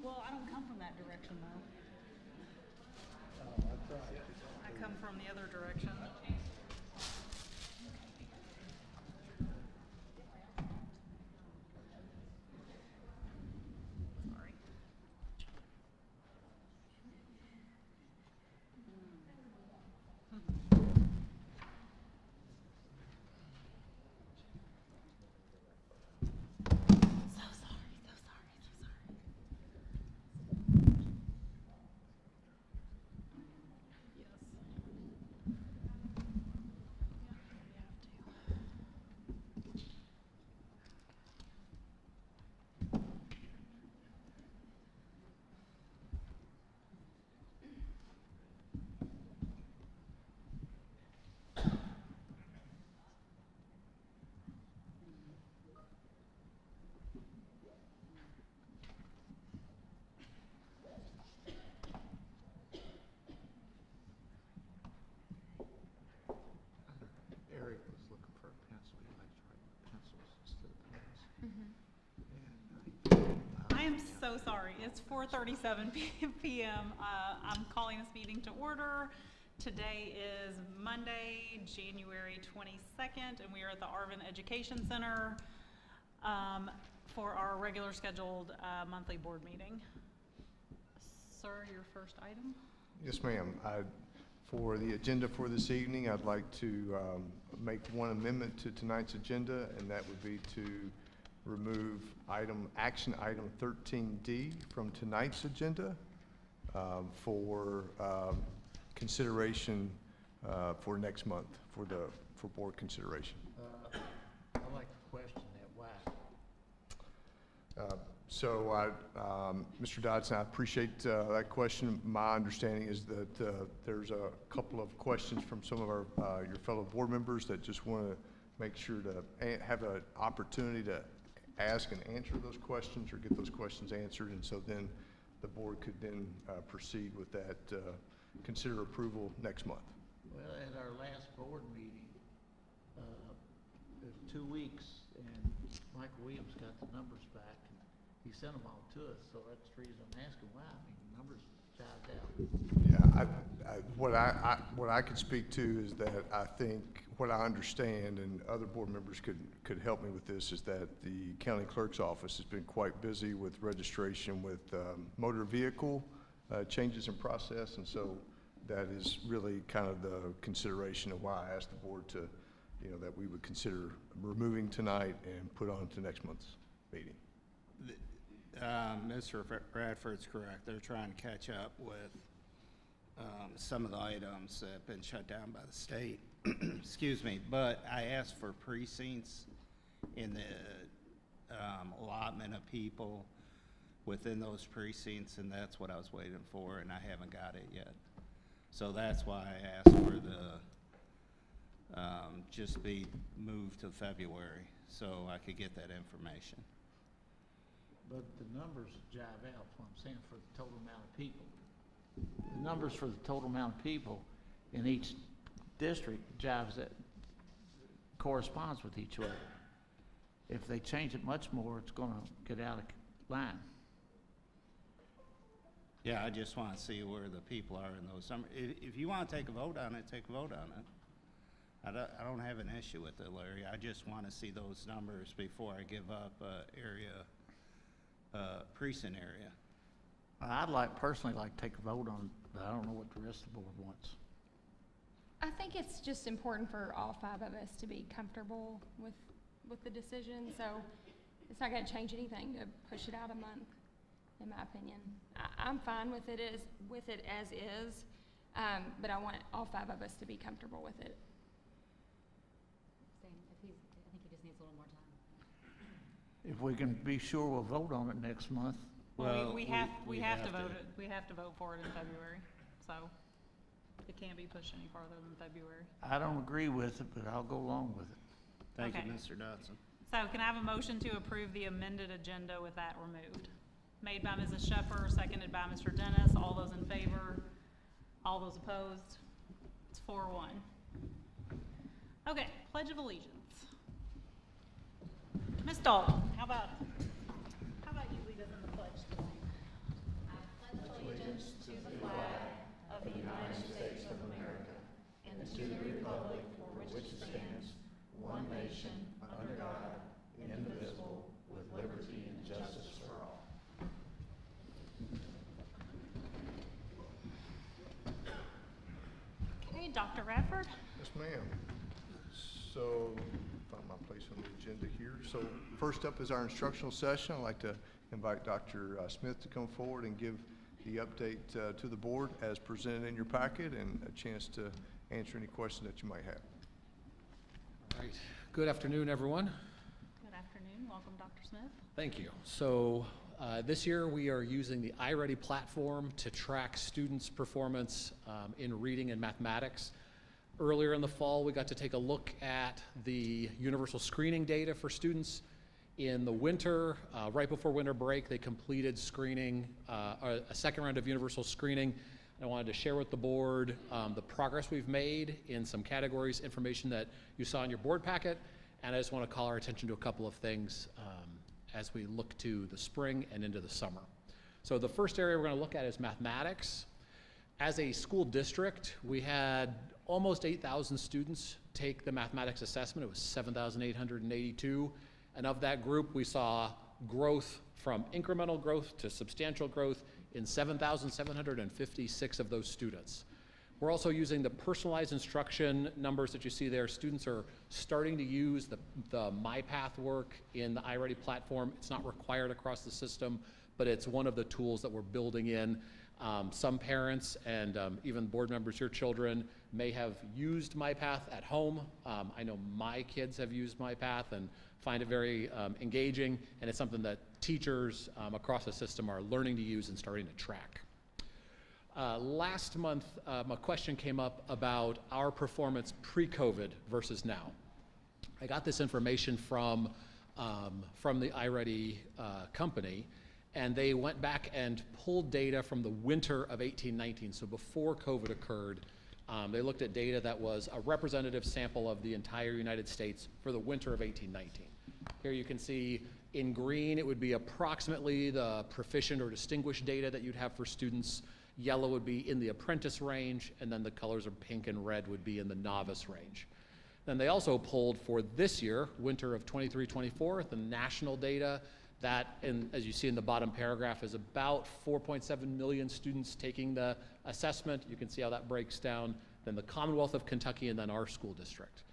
Well, I don't come from that direction, though. I come from the other direction. Sorry. So sorry, so sorry, so sorry. Yes. Eric was looking for a pencil. He likes to write with pencils instead of pens. I am so sorry. It's 4:37 p.m. I'm calling this meeting to order. Today is Monday, January 22nd, and we are at the Arvin Education Center for our regular scheduled monthly board meeting. Sir, your first item? Yes, ma'am. For the agenda for this evening, I'd like to make one amendment to tonight's agenda, and that would be to remove action item 13D from tonight's agenda for consideration for next month, for board consideration. I'd like to question that. Why? Mr. Dodson, I appreciate that question. My understanding is that there's a couple of questions from some of your fellow board members that just want to make sure to have an opportunity to ask and answer those questions or get those questions answered, and so then the board could then proceed with that, consider approval next month. Well, at our last board meeting, it was 2 weeks, and Michael Williams got the numbers back, and he sent them all to us, so that's the reason I'm asking why. I mean, the numbers jived out. Yeah, what I could speak to is that I think what I understand, and other board members could help me with this, is that the county clerk's office has been quite busy with registration with motor vehicle changes in process, and so that is really kind of the consideration of why I asked the board to, that we would consider removing tonight and put on to next month's meeting. Mr. Bradford's correct. They're trying to catch up with some of the items that have been shut down by the state. Excuse me. But I asked for precincts in the allotment of people within those precincts, and that's what I was waiting for, and I haven't got it yet. So that's why I asked for the just be moved to February so I could get that information. But the numbers jive out, that's what I'm saying, for the total amount of people. The numbers for the total amount of people in each district corresponds with each other. If they change it much more, it's gonna get out of line. Yeah, I just want to see where the people are in those numbers. If you want to take a vote on it, take a vote on it. I don't have an issue with it, Larry. I just want to see those numbers before I give up precinct area. I'd personally like to take a vote on it, but I don't know what the rest of the board wants. I think it's just important for all 5 of us to be comfortable with the decision, so it's not going to change anything to push it out a month, in my opinion. I'm fine with it as is, but I want all 5 of us to be comfortable with it. Same. I think he just needs a little more time. If we can be sure we'll vote on it next month. Well, we have to vote it. We have to vote for it in February, so it can't be pushed any farther than February. I don't agree with it, but I'll go along with it. Thank Okay. you, Mr. Dodson. So can I have a motion to approve the amended agenda with that removed? Made by Mrs. Sheffer, seconded by Mr. Dennis. All those in favor? All those opposed? It's 4-1. Okay, Pledge of Allegiance. Ms. Dalton, how about you lead us in the pledge tonight? Okay, Dr. Radford? Yes, ma'am. So, find my place on the agenda here. So, first up is our instructional session. I'd like to invite Dr. Smith to come forward and give the update to the board as presented in your packet and a chance to answer any questions that you might have. All right. Good afternoon, everyone. Good afternoon. Welcome, Dr. Smith. Thank you. So this year we are using the iReady platform to track students' performance in reading and mathematics. Earlier in the fall, we got to take a look at the universal screening data for students. In the winter, right before winter break, they completed screening, a second round of universal screening. I wanted to share with the board the progress we've made in some categories, information that you saw in your board packet, and I just want to call our attention to a couple of things as we look to the spring and into the summer. So the first area we're going to look at is mathematics. As a school district, we had almost 8,000 students take the mathematics assessment. It was 7,882. And of that group, we saw growth from incremental growth to substantial growth in 7,756 of those students. We're also using the personalized instruction numbers that you see there. Students are starting to use the MyPath work in the iReady platform. It's not required across the system, but it's one of the tools that we're building in. Some parents and even board members, your children, may have used MyPath at home. I know my kids have used MyPath and find it very engaging, and it's something that teachers across the system are learning to use and starting to track. Last month, a question came up about our performance pre-COVID versus now. I got this information from the iReady company, and they went back and pulled data from the winter of 18-19, so before COVID occurred. They looked at data that was a representative sample of the entire United States for the winter of 18-19. Here you can see in green, it would be approximately the proficient or distinguished data that you'd have for students. Yellow would be in the apprentice range, and then the colors of pink and red would be in the novice range. Then they also pulled for this year, winter of 23-24, the national data that, as you see in the bottom paragraph, is about 4.7 million students taking the assessment. You can see how that breaks down. Then the Commonwealth of Kentucky, and then our school district.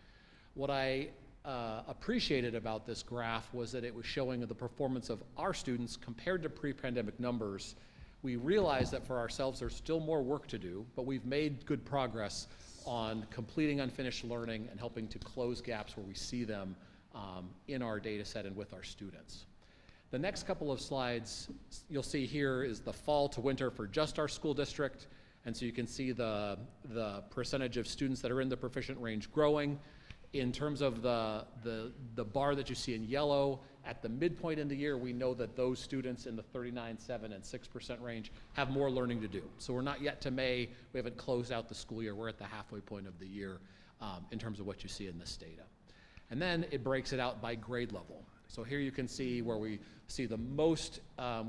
What I appreciated about this graph was that it was showing the performance of our students compared to pre-pandemic numbers. We realize that for ourselves there's still more work to do, but we've made good progress on completing unfinished learning and helping to close gaps where we see them in our data set and with our students. The next couple of slides you'll see here is the fall to winter for just our school district, and so you can see the percentage of students that are in the proficient range growing. In terms of the bar that you see in yellow, at the midpoint in the year, we know that those students in the 39.7 and 6% range have more learning to do. So we're not yet to May. We haven't closed out the school year. We're at the halfway point of the year in terms of what you see in this data. And then it breaks it out by grade level. So here you can see where we see the most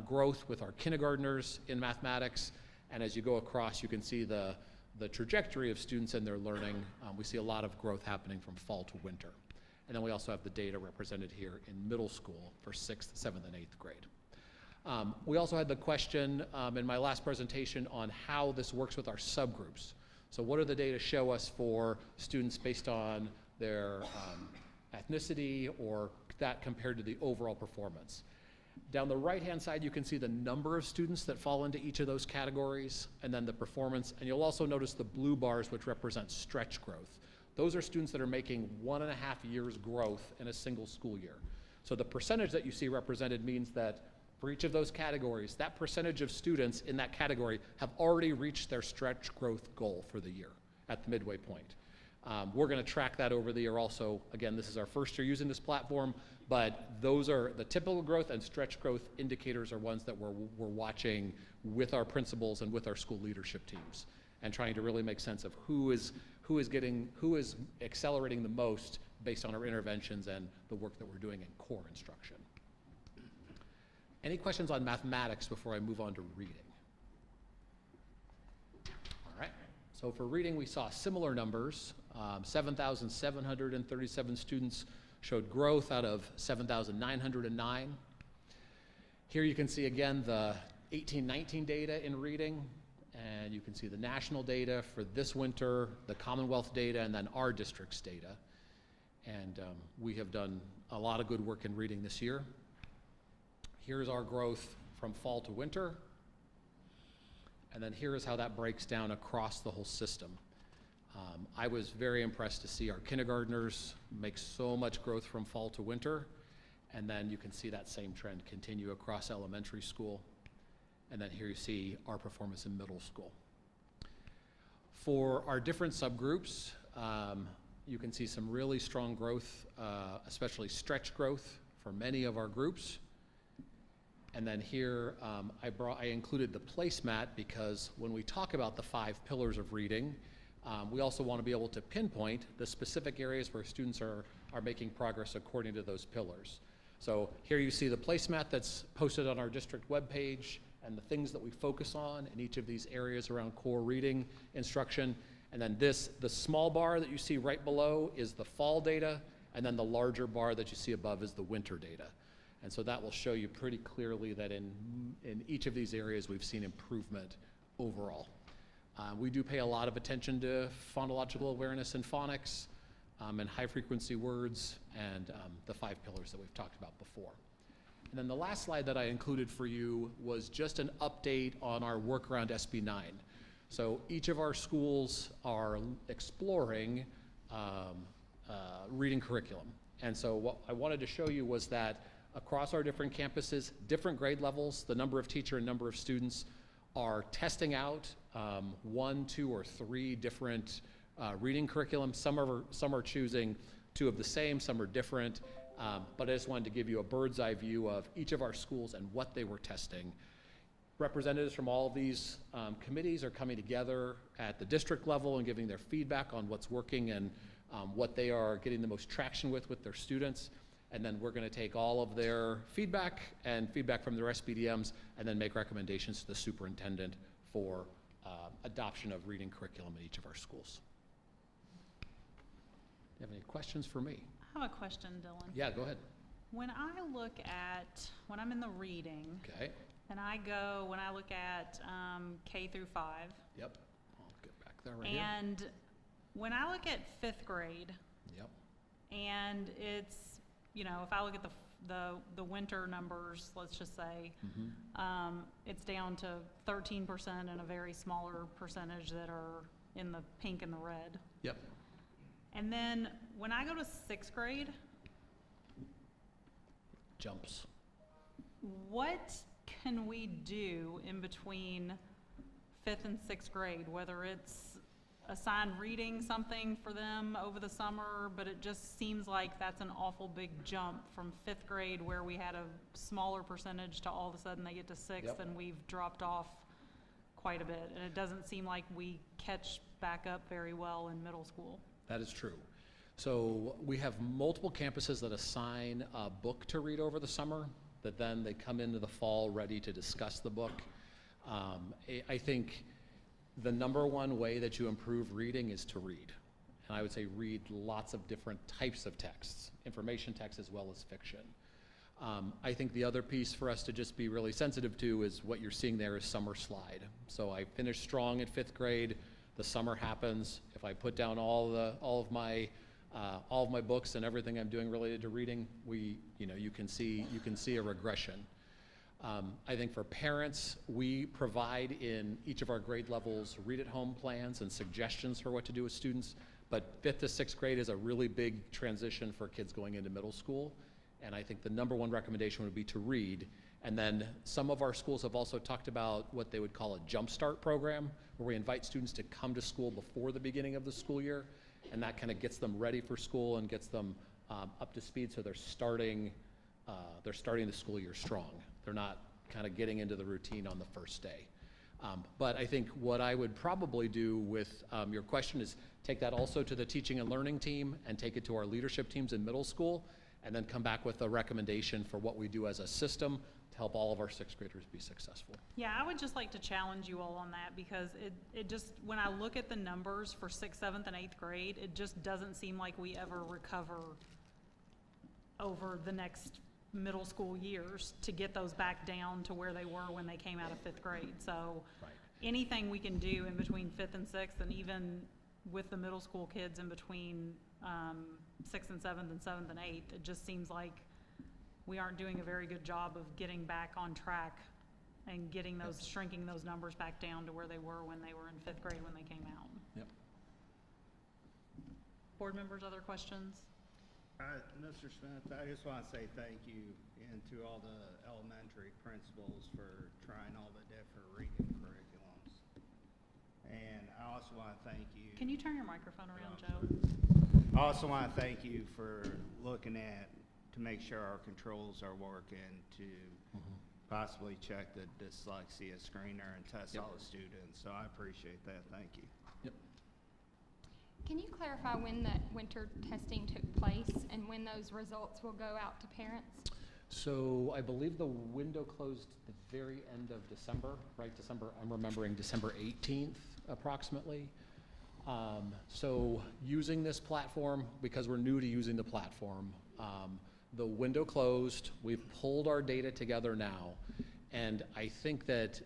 growth with our kindergartners in mathematics. And as you go across, you can see the trajectory of students and their learning. We see a lot of growth happening from fall to winter. And then we also have the data represented here in middle school for 6th, 7th, and 8th grade. We also had the question in my last presentation on how this works with our subgroups. So what do the data show us for students based on their ethnicity or that compared to the overall performance? Down the right-hand side, you can see the number of students that fall into each of those categories, and then the performance. And you'll also notice the blue bars, which represent stretch growth. Those are students that are making 1.5 years growth in a single school year. So the percentage that you see represented means that for each of those categories, that percentage of students in that category have already reached their stretch growth goal for the year at the midway point. We're going to track that over the year also. Again, this is our first year using this platform, but those are the typical growth and stretch growth indicators are ones that we're watching with our principals and with our school leadership teams and trying to really make sense of who is accelerating the most based on our interventions and the work that we're doing in core instruction. Any questions on mathematics before I move on to reading? All right, so for reading we saw similar numbers. 7,737 students showed growth out of 7,909. Here you can see again the 18-19 data in reading, and you can see the national data for this winter, the Commonwealth data, and then our district's data. And we have done a lot of good work in reading this year. Here's our growth from fall to winter. And then here is how that breaks down across the whole system. I was very impressed to see our kindergartners make so much growth from fall to winter. And then you can see that same trend continue across elementary school. And then here you see our performance in middle school. For our different subgroups, you can see some really strong growth, especially stretch growth for many of our groups. And then here, I included the placemat because when we talk about the 5 pillars of reading, we also want to be able to pinpoint the specific areas where students are making progress according to those pillars. So here you see the placemat that's posted on our district webpage and the things that we focus on in each of these areas around core reading instruction. And then the small bar that you see right below is the fall data, and then the larger bar that you see above is the winter data. And so that will show you pretty clearly that in each of these areas we've seen improvement overall. We do pay a lot of attention to phonological awareness and phonics, and high-frequency words, and the 5 pillars that we've talked about before. And then the last slide that I included for you was just an update on our work around SB 9. So each of our schools are exploring reading curriculum. And so what I wanted to show you was that across our different campuses, different grade levels, the number of teacher and number of students are testing out 1, 2, or 3 different reading curriculum. Some are choosing 2 of the same, some are different. But I just wanted to give you a bird's eye view of each of our schools and what they were testing. Representatives from all of these committees are coming together at the district level and giving their feedback on what's working and what they are getting the most traction with their students. And then we're going to take all of their feedback and feedback from their SBDMs and then make recommendations to the superintendent for adoption of reading curriculum in each of our schools. Do you have any questions for me? I have a question, Dylan. Yeah, go ahead. When I'm in the reading, Okay. and when I look at K through 5, Yep. I'll get back there right here. and when I look at 5th grade, Yep. and it's, if I look at the winter numbers, let's just say, it's down to 13% and a very smaller percentage that are in the pink and the red. Yep. And then when I go to 6th grade, Jumps. what can we do in between 5th and 6th grade, whether it's assign reading something for them over the summer, but it just seems like that's an awful big jump from 5th grade where we had a smaller percentage to all of a sudden they get to 6th. Yep. And we've dropped off quite a bit. And it doesn't seem like we catch back up very well in middle school. That is true. So we have multiple campuses that assign a book to read over the summer, that then they come into the fall ready to discuss the book. I think the number one way that you improve reading is to read. And I would say read lots of different types of texts, information text as well as fiction. I think the other piece for us to just be really sensitive to is what you're seeing there is summer slide. So I finished strong at 5th grade. The summer happens. If I put down all of my books and everything I'm doing related to reading, you can see a regression. I think for parents, we provide in each of our grade levels read-at-home plans and suggestions for what to do with students, but 5th to 6th grade is a really big transition for kids going into middle school, and I think the number one recommendation would be to read. And then some of our schools have also talked about what they would call a jump start program, where we invite students to come to school before the beginning of the school year, and that kind of gets them ready for school and gets them up to speed, so they're starting the school year strong. They're not kind of getting into the routine on the first day. But I think what I would probably do with your question is take that also to the teaching and learning team and take it to our leadership teams in middle school, and then come back with a recommendation for what we do as a system to help all of our 6th graders be successful. Yeah, I would just like to challenge you all on that because it just, when I look at the numbers for 6th, 7th, and 8th grade, it just doesn't seem like we ever recover over the next middle school years to get those back down to where they were when they came out of 5th grade. So Right. anything we can do in between 5th and 6th, and even with the middle school kids in between 6th and 7th and 7th and 8th, it just seems like we aren't doing a very good job of getting back on track and getting those, shrinking those numbers back down to where they were when they were in 5th grade when they came out. Yep. Board members, other questions? Mr. Smith, I just want to say thank you and to all the elementary principals for trying all the different reading curriculums. And I also want to thank you. Can you turn your microphone around, Joe? I also want to thank you for looking at, to make sure our controls are working, to possibly check the dyslexia screener and test all the students. So I appreciate that. Thank you. Yep. Can you clarify when that winter testing took place and when those results will go out to parents? So I believe the window closed the very end of December, right? I'm remembering December 18th approximately. So using this platform, because we're new to using the platform, the window closed, we've pulled our data together now, and I think that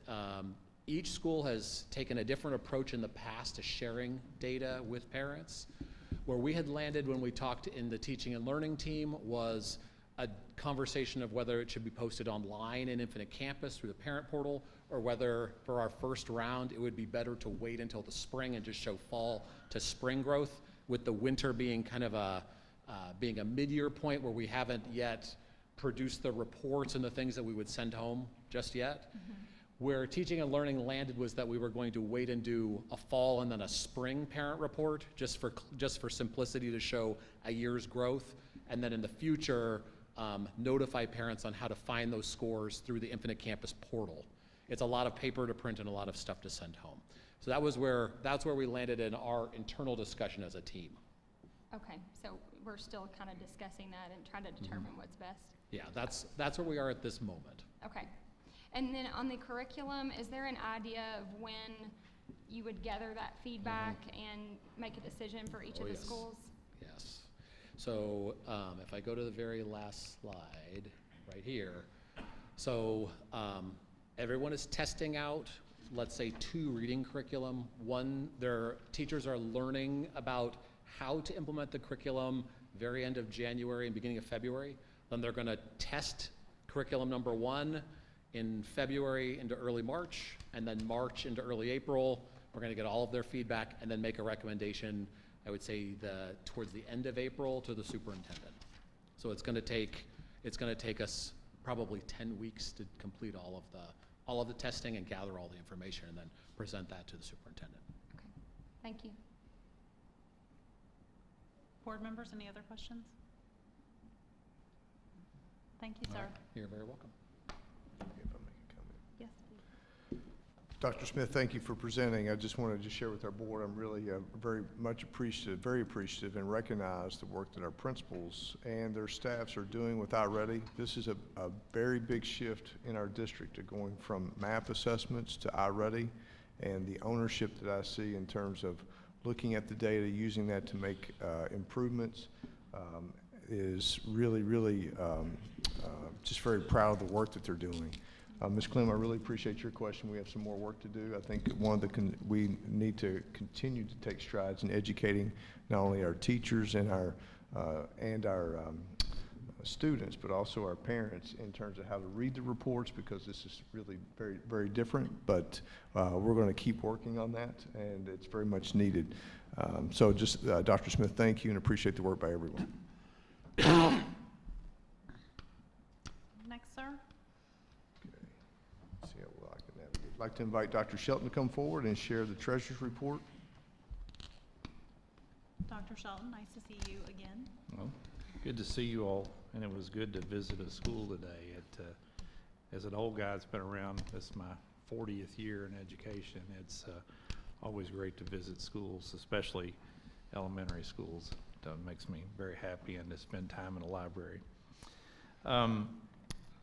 each school has taken a different approach in the past to sharing data with parents. Where we had landed when we talked in the teaching and learning team was a conversation of whether it should be posted online in Infinite Campus through the parent portal, or whether for our first round it would be better to wait until the spring and just show fall to spring growth, with the winter being kind of a mid-year point where we haven't yet produced the reports and the things that we would send home just yet. Where teaching and learning landed was that we were going to wait and do a fall and then a spring parent report, just for simplicity, to show a year's growth, and then in the future notify parents on how to find those scores through the Infinite Campus portal. It's a lot of paper to print and a lot of stuff to send home. So that's where we landed in our internal discussion as a team. Okay, so we're still kind of discussing that and trying to determine what's best. Yeah, that's where we are at this moment. Okay. And then on the curriculum, is there an idea of when you would gather that feedback and make a decision for each of the yes. schools? Yes. So if I go to the very last slide, right here. So everyone is testing out, let's say, 2 reading curriculum. One, their teachers are learning about how to implement the curriculum very end of January and beginning of February. Then they're going to test curriculum number 1 in February into early March, and then March into early April. We're going to get all of their feedback and then make a recommendation, I would say, towards the end of April to the superintendent. So it's going to take us probably 10 weeks to complete all of the testing and gather all the information and then present that to the superintendent. Okay, thank you. Board members, any other questions? Thank you, sir. All right. You're very welcome. If I make a comment. Yes, please. Dr. Smith, thank you for presenting. I just wanted to share with our board, I'm really very appreciative and recognize the work that our principals and their staffs are doing with iReady. This is a very big shift in our district, to going from map assessments to iReady, and the ownership that I see in terms of looking at the data, using that to make improvements, is really just very proud of the work that they're doing. Ms. Clem, I really appreciate your question. We have some more work to do. I think we need to continue to take strides in educating not only our teachers and our students, but also our parents in terms of how to read the reports, because this is really very different. But we're going to keep working on that, and it's very much needed. So just, Dr. Smith, thank you, and appreciate the work by everyone. Next, sir. Okay. See how well I can navigate. I'd like to invite Dr. Shelton to come forward and share the treasurer's report. Dr. Shelton, nice to see you again. Well, good to see you all, and it was good to visit a school today. As an old guy that's been around, this is my 40th year in education. It's always great to visit schools, especially elementary schools. It makes me very happy, and to spend time in a library.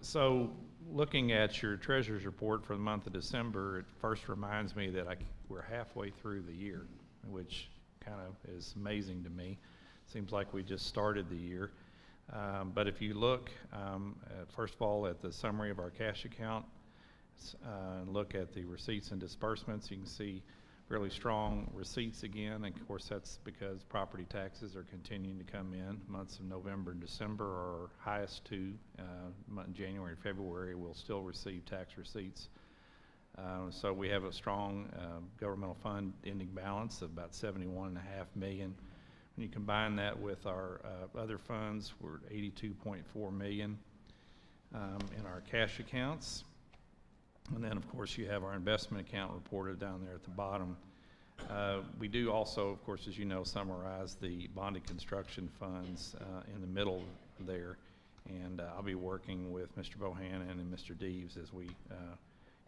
So looking at your treasurer's report for the month of December, it first reminds me that we're halfway through the year, which kind of is amazing to me. Seems like we just started the year. But if you look, first of all, at the summary of our cash account, and look at the receipts and disbursements, you can see really strong receipts again. And of course, that's because property taxes are continuing to come in. Months of November and December are our highest two. January and February, we'll still receive tax receipts. So we have a strong governmental fund ending balance of about $71.5 million. When you combine that with our other funds, we're at $82.4 million in our cash accounts. And then, of course, you have our investment account reported down there at the bottom. We do also, of course, as you know, summarize the bonded construction funds in the middle there. And I'll be working with Mr. Bohannon and Mr. Deeves as we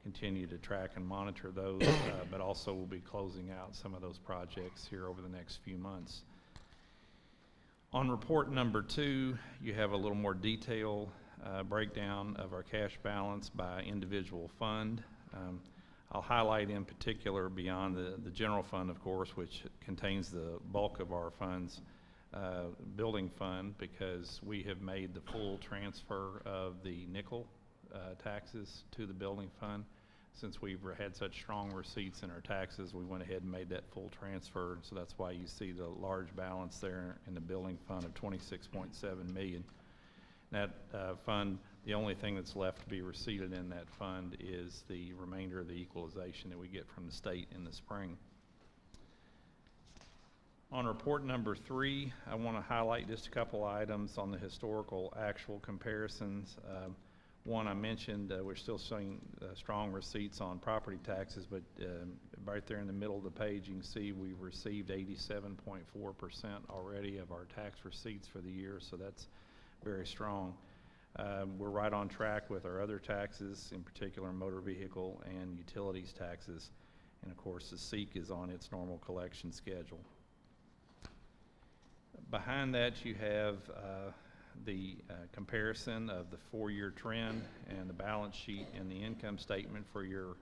continue to track and monitor those, but also we'll be closing out some of those projects here over the next few months. On report number 2, you have a little more detail breakdown of our cash balance by individual fund. I'll highlight in particular beyond the general fund, of course, which contains the bulk of our funds, building fund, because we have made the full transfer of the nickel taxes to the building fund. Since we've had such strong receipts in our taxes, we went ahead and made that full transfer. So that's why you see the large balance there in the building fund of $26.7 million. That fund, the only thing that's left to be receipted in that fund is the remainder of the equalization that we get from the state in the spring. On report number 3, I want to highlight just a couple items on the historical actual comparisons. One, I mentioned we're still seeing strong receipts on property taxes, but right there in the middle of the page, you can see we've received 87.4% already of our tax receipts for the year, so that's very strong. We're right on track with our other taxes, in particular motor vehicle and utilities taxes, and of course the SEEK is on its normal collection schedule. Behind that, you have the comparison of the 4-year trend and the balance sheet and the income statement for your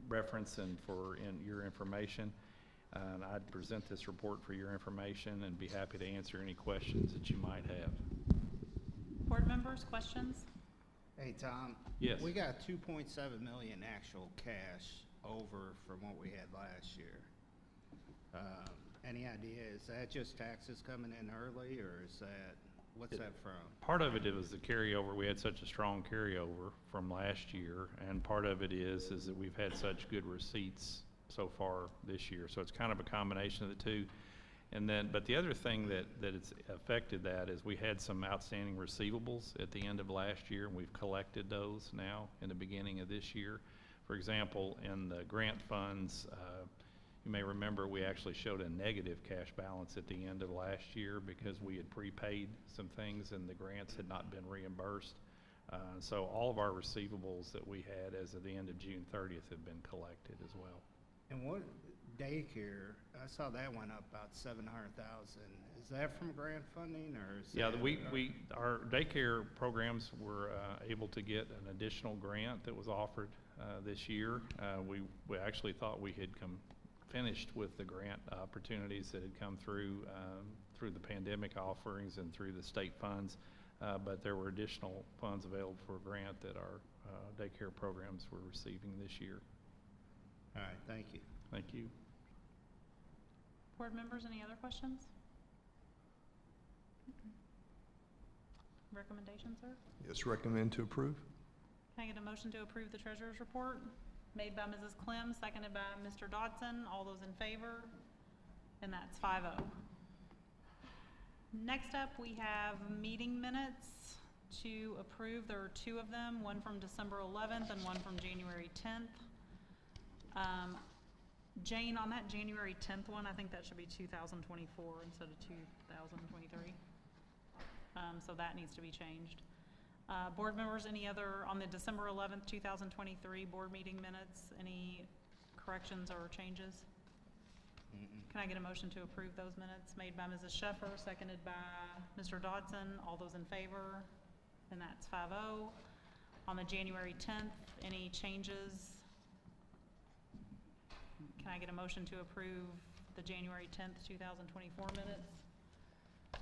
reference and for your information. And I'd present this report for your information and be happy to answer any questions that you might have. Board members, questions? Hey, Tom. Yes. We got 2.7 million actual cash over from what we had last year. Any idea, is that just taxes coming in early, or is that, what's that from? Part of it was the carryover. We had such a strong carryover from last year, and part of it is that we've had such good receipts so far this year. So it's kind of a combination of the two. And then, but the other thing that it's affected that is we had some outstanding receivables at the end of last year, and we've collected those now in the beginning of this year. For example, in the grant funds, you may remember we actually showed a negative cash balance at the end of last year because we had prepaid some things and the grants had not been reimbursed. So all of our receivables that we had as of the end of June 30th have been collected as well. And what daycare, I saw that went up about 700,000. Is that from grant funding, or is Yeah, that our daycare programs were able to get an additional grant that was offered this year. We actually thought we had finished with the grant opportunities that had come through the pandemic offerings and through the state funds, but there were additional funds available for grant that our daycare programs were receiving this year. All right, thank you. Thank you. Board members, any other questions? Recommendation, sir? Yes, recommend to approve. Can I get a motion to approve the treasurer's report? Made by Mrs. Clem, seconded by Mr. Dodson. All those in favor? And that's 5-0. Next up, we have meeting minutes to approve. There are 2 of them, one from December 11th and one from January 10th. Jane, on that January 10th one, I think that should be 2024 instead of 2023. So that needs to be changed. Board members, any other, on the December 11th, 2023 board meeting minutes, any corrections or changes? Can I get a motion to approve those minutes? Made by Mrs. Sheffer, seconded by Mr. Dodson. All those in favor? And that's 5-0. On the January 10th, any changes? Can I get a motion to approve the January 10th, 2024 minutes?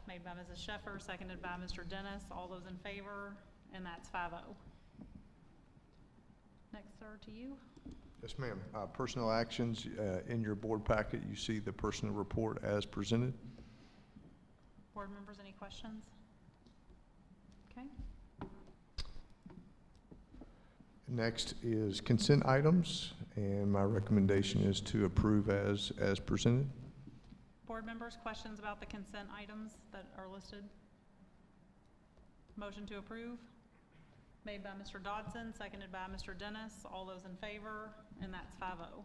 Made by Mrs. Sheffer, seconded by Mr. Dennis. All those in favor? And that's 5-0. Next, sir, to you. Yes, ma'am. Personnel actions, in your board packet, you see the personnel report as presented. Board members, any questions? Okay. Next is consent items, and my recommendation is to approve as presented. Board members, questions about the consent items that are listed? Motion to approve, made by Mr. Dodson, seconded by Mr. Dennis. All those in favor, and that's 5-0.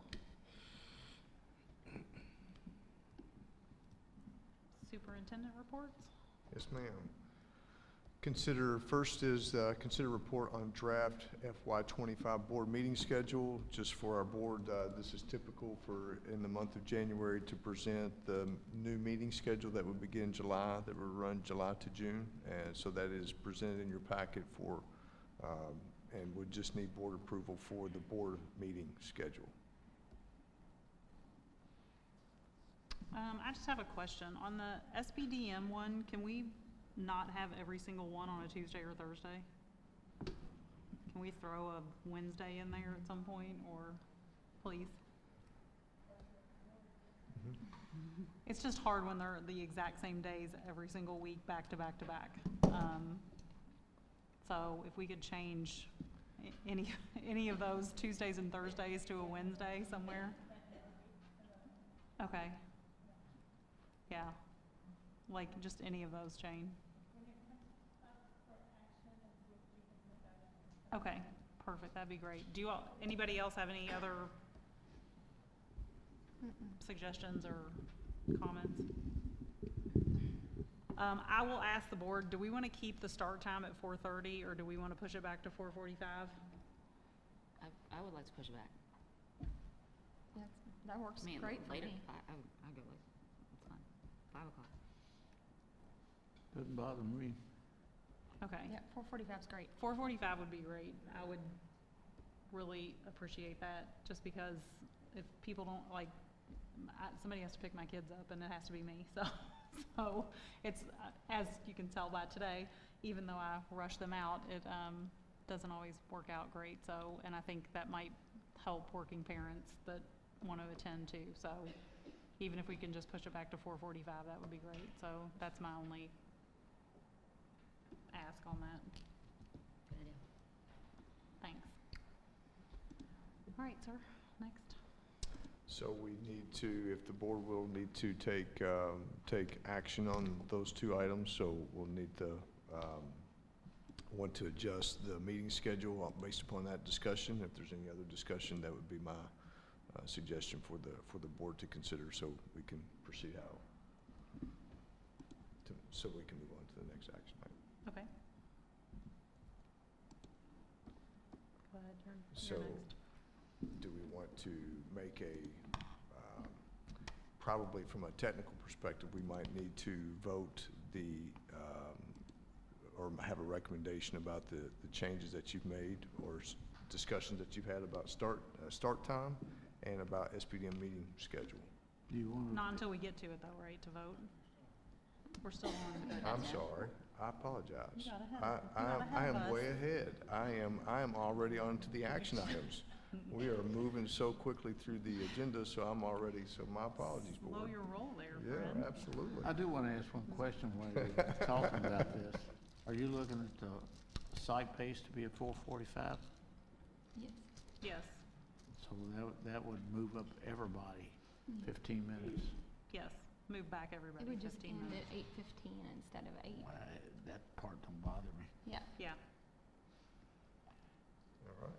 Superintendent reports? Yes, ma'am. First is consider report on draft FY25 board meeting schedule. Just for our board, this is typical for in the month of January to present the new meeting schedule that would begin July, that would run July to June. And so that is presented in your packet for, and would just need board approval for the board meeting schedule. I just have a question. On the SBDM one, can we not have every single one on a Tuesday or Thursday? Can we throw a Wednesday in there at some point, or please? It's just hard when they're the exact same days every single week, back to back to back. So if we could change any of those Tuesdays and Thursdays to a Wednesday somewhere. Okay. Yeah, like just any of those, Jane. Okay, perfect, that'd be great. Do you all, anybody else have any other suggestions or comments? I will ask the board, do we want to keep the start time at 4:30 or do we want to push it back to 4:45? I would like to push it back. Yeah, that works I mean, great for later, me. I'll go late. It's fine. 5 o'clock. Doesn't bother me. Okay. Yeah, 4:45 is great. 4:45 would be great. I would really appreciate that, just because if people don't, like, somebody has to pick my kids up, and it has to be me, so it's, as you can tell by today, even though I rush them out, it doesn't always work out great, so, and I think that might help working parents that want to attend too, so even if we can just push it back to 4:45, that would be great, so that's my only ask on that. Good idea. Thanks. All right, sir, next. So we need to, if the board will need to take action on those two items, so we'll need to, want to adjust the meeting schedule based upon that discussion. If there's any other discussion, that would be my suggestion for the board to consider, so we can proceed so we can move on to the next action item. Okay. Go ahead, you're So, next. do we want to make probably from a technical perspective, we might need to vote or have a recommendation about the changes that you've made or discussions that you've had about start time and about SPDM meeting schedule. Do you want to? Not until we get to it though, right, to vote? We're still on. I'm sorry, I apologize. You got ahead. I am way ahead. I am already on to the action items. We are moving so quickly through the agenda, so my apologies, Slow board. your roll there, Yeah, friend. absolutely. I do want to ask one question while you're talking about this. Are you looking at the site pace to be at 4:45? Yes. Yes, So that would move up everybody 15 minutes. yes, move back It everybody would just 15 end minutes. at 8:15 instead of 8. Well, that part don't bother me. Yeah. Yeah, All right.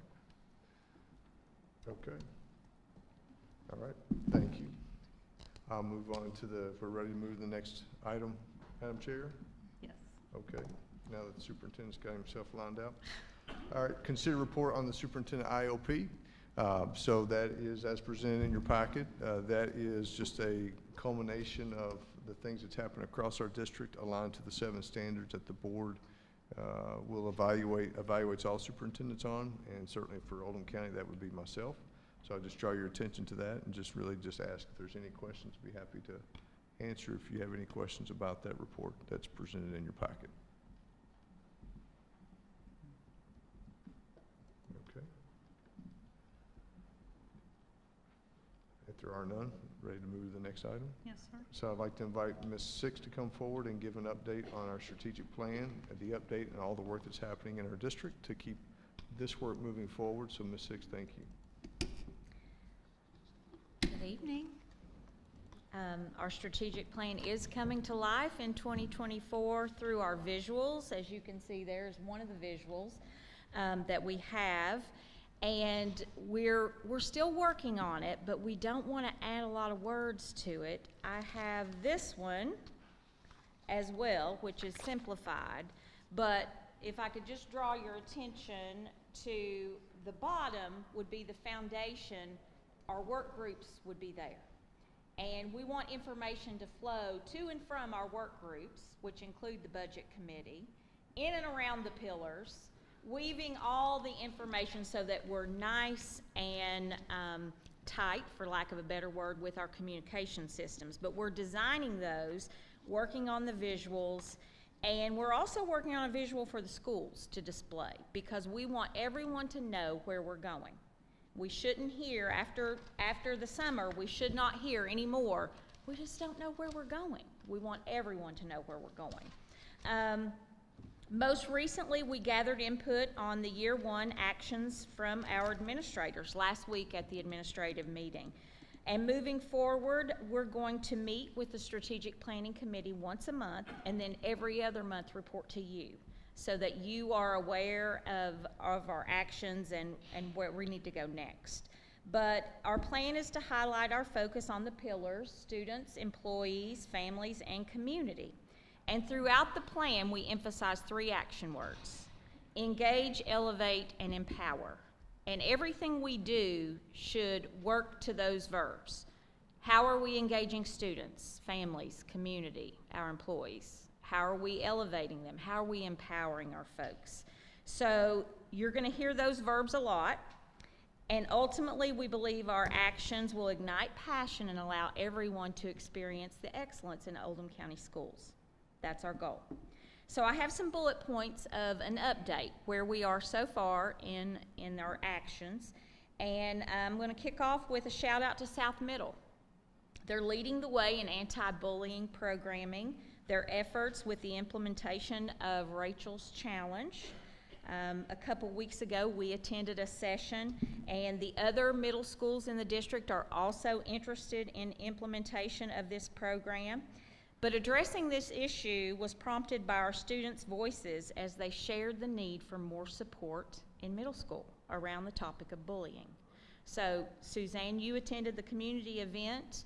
Okay. All right, thank you. I'll move on to if we're ready to move to the next item, Madam Chair? yes. Okay, now that the superintendent's got himself lined out. All right, consider report on the superintendent IOP. So that is as presented in your packet. That is just a culmination of the things that's happened across our district aligned to the 7 standards that the board will evaluates all superintendents on, and certainly for Oldham County, that would be myself. So I just draw your attention to that and just really just ask if there's any questions. Be happy to answer if you have any questions about that report that's presented in your packet. Okay. there are none, ready to move to the next item. Yes, sir. So I'd like to invite Ms. Six to come forward and give an update on our strategic plan, the update and all the work that's happening in our district to keep this work moving forward. So Ms. Six, thank you. Good evening. Our strategic plan is coming to life in 2024 through our visuals. As you can see, there's one of the visuals that we have. And we're still working on it, but we don't want to add a lot of words to it. I have this one as well, which is simplified. But if I could just draw your attention to the bottom would be the foundation. Our work groups would be there. And we want information to flow to and from our work groups, which include the budget committee, in and around the pillars, weaving all the information so that we're nice and tight, for lack of a better word, with our communication systems. But we're designing those, working on the visuals, and we're also working on a visual for the schools to display, because we want everyone to know where we're going. We shouldn't hear, after the summer, we should not hear anymore, we just don't know where we're going. We want everyone to know where we're going. Most recently, we gathered input on the year one actions from our administrators last week at the administrative meeting. And moving forward, we're going to meet with the Strategic Planning Committee once a month, and then every other month report to you, so that you are aware of our actions and where we need to go next. But our plan is to highlight our focus on the pillars: students, employees, families, and community. And throughout the plan, we emphasize 3 action words: engage, elevate, and empower. And everything we do should work to those verbs. How are we engaging students, families, community, our employees? How are we elevating them? How are we empowering our folks? So you're going to hear those verbs a lot. And ultimately, we believe our actions will ignite passion and allow everyone to experience the excellence in Oldham County schools. That's our goal. So I have some bullet points of an update where we are so far in our actions. And I'm going to kick off with a shout out to South Middle. They're leading the way in anti-bullying programming, their efforts with the implementation of Rachel's Challenge. A couple weeks ago, we attended a session, and the other middle schools in the district are also interested in implementation of this program. But addressing this issue was prompted by our students' voices as they shared the need for more support in middle school around the topic of bullying. So, Suzanne, you attended the community event.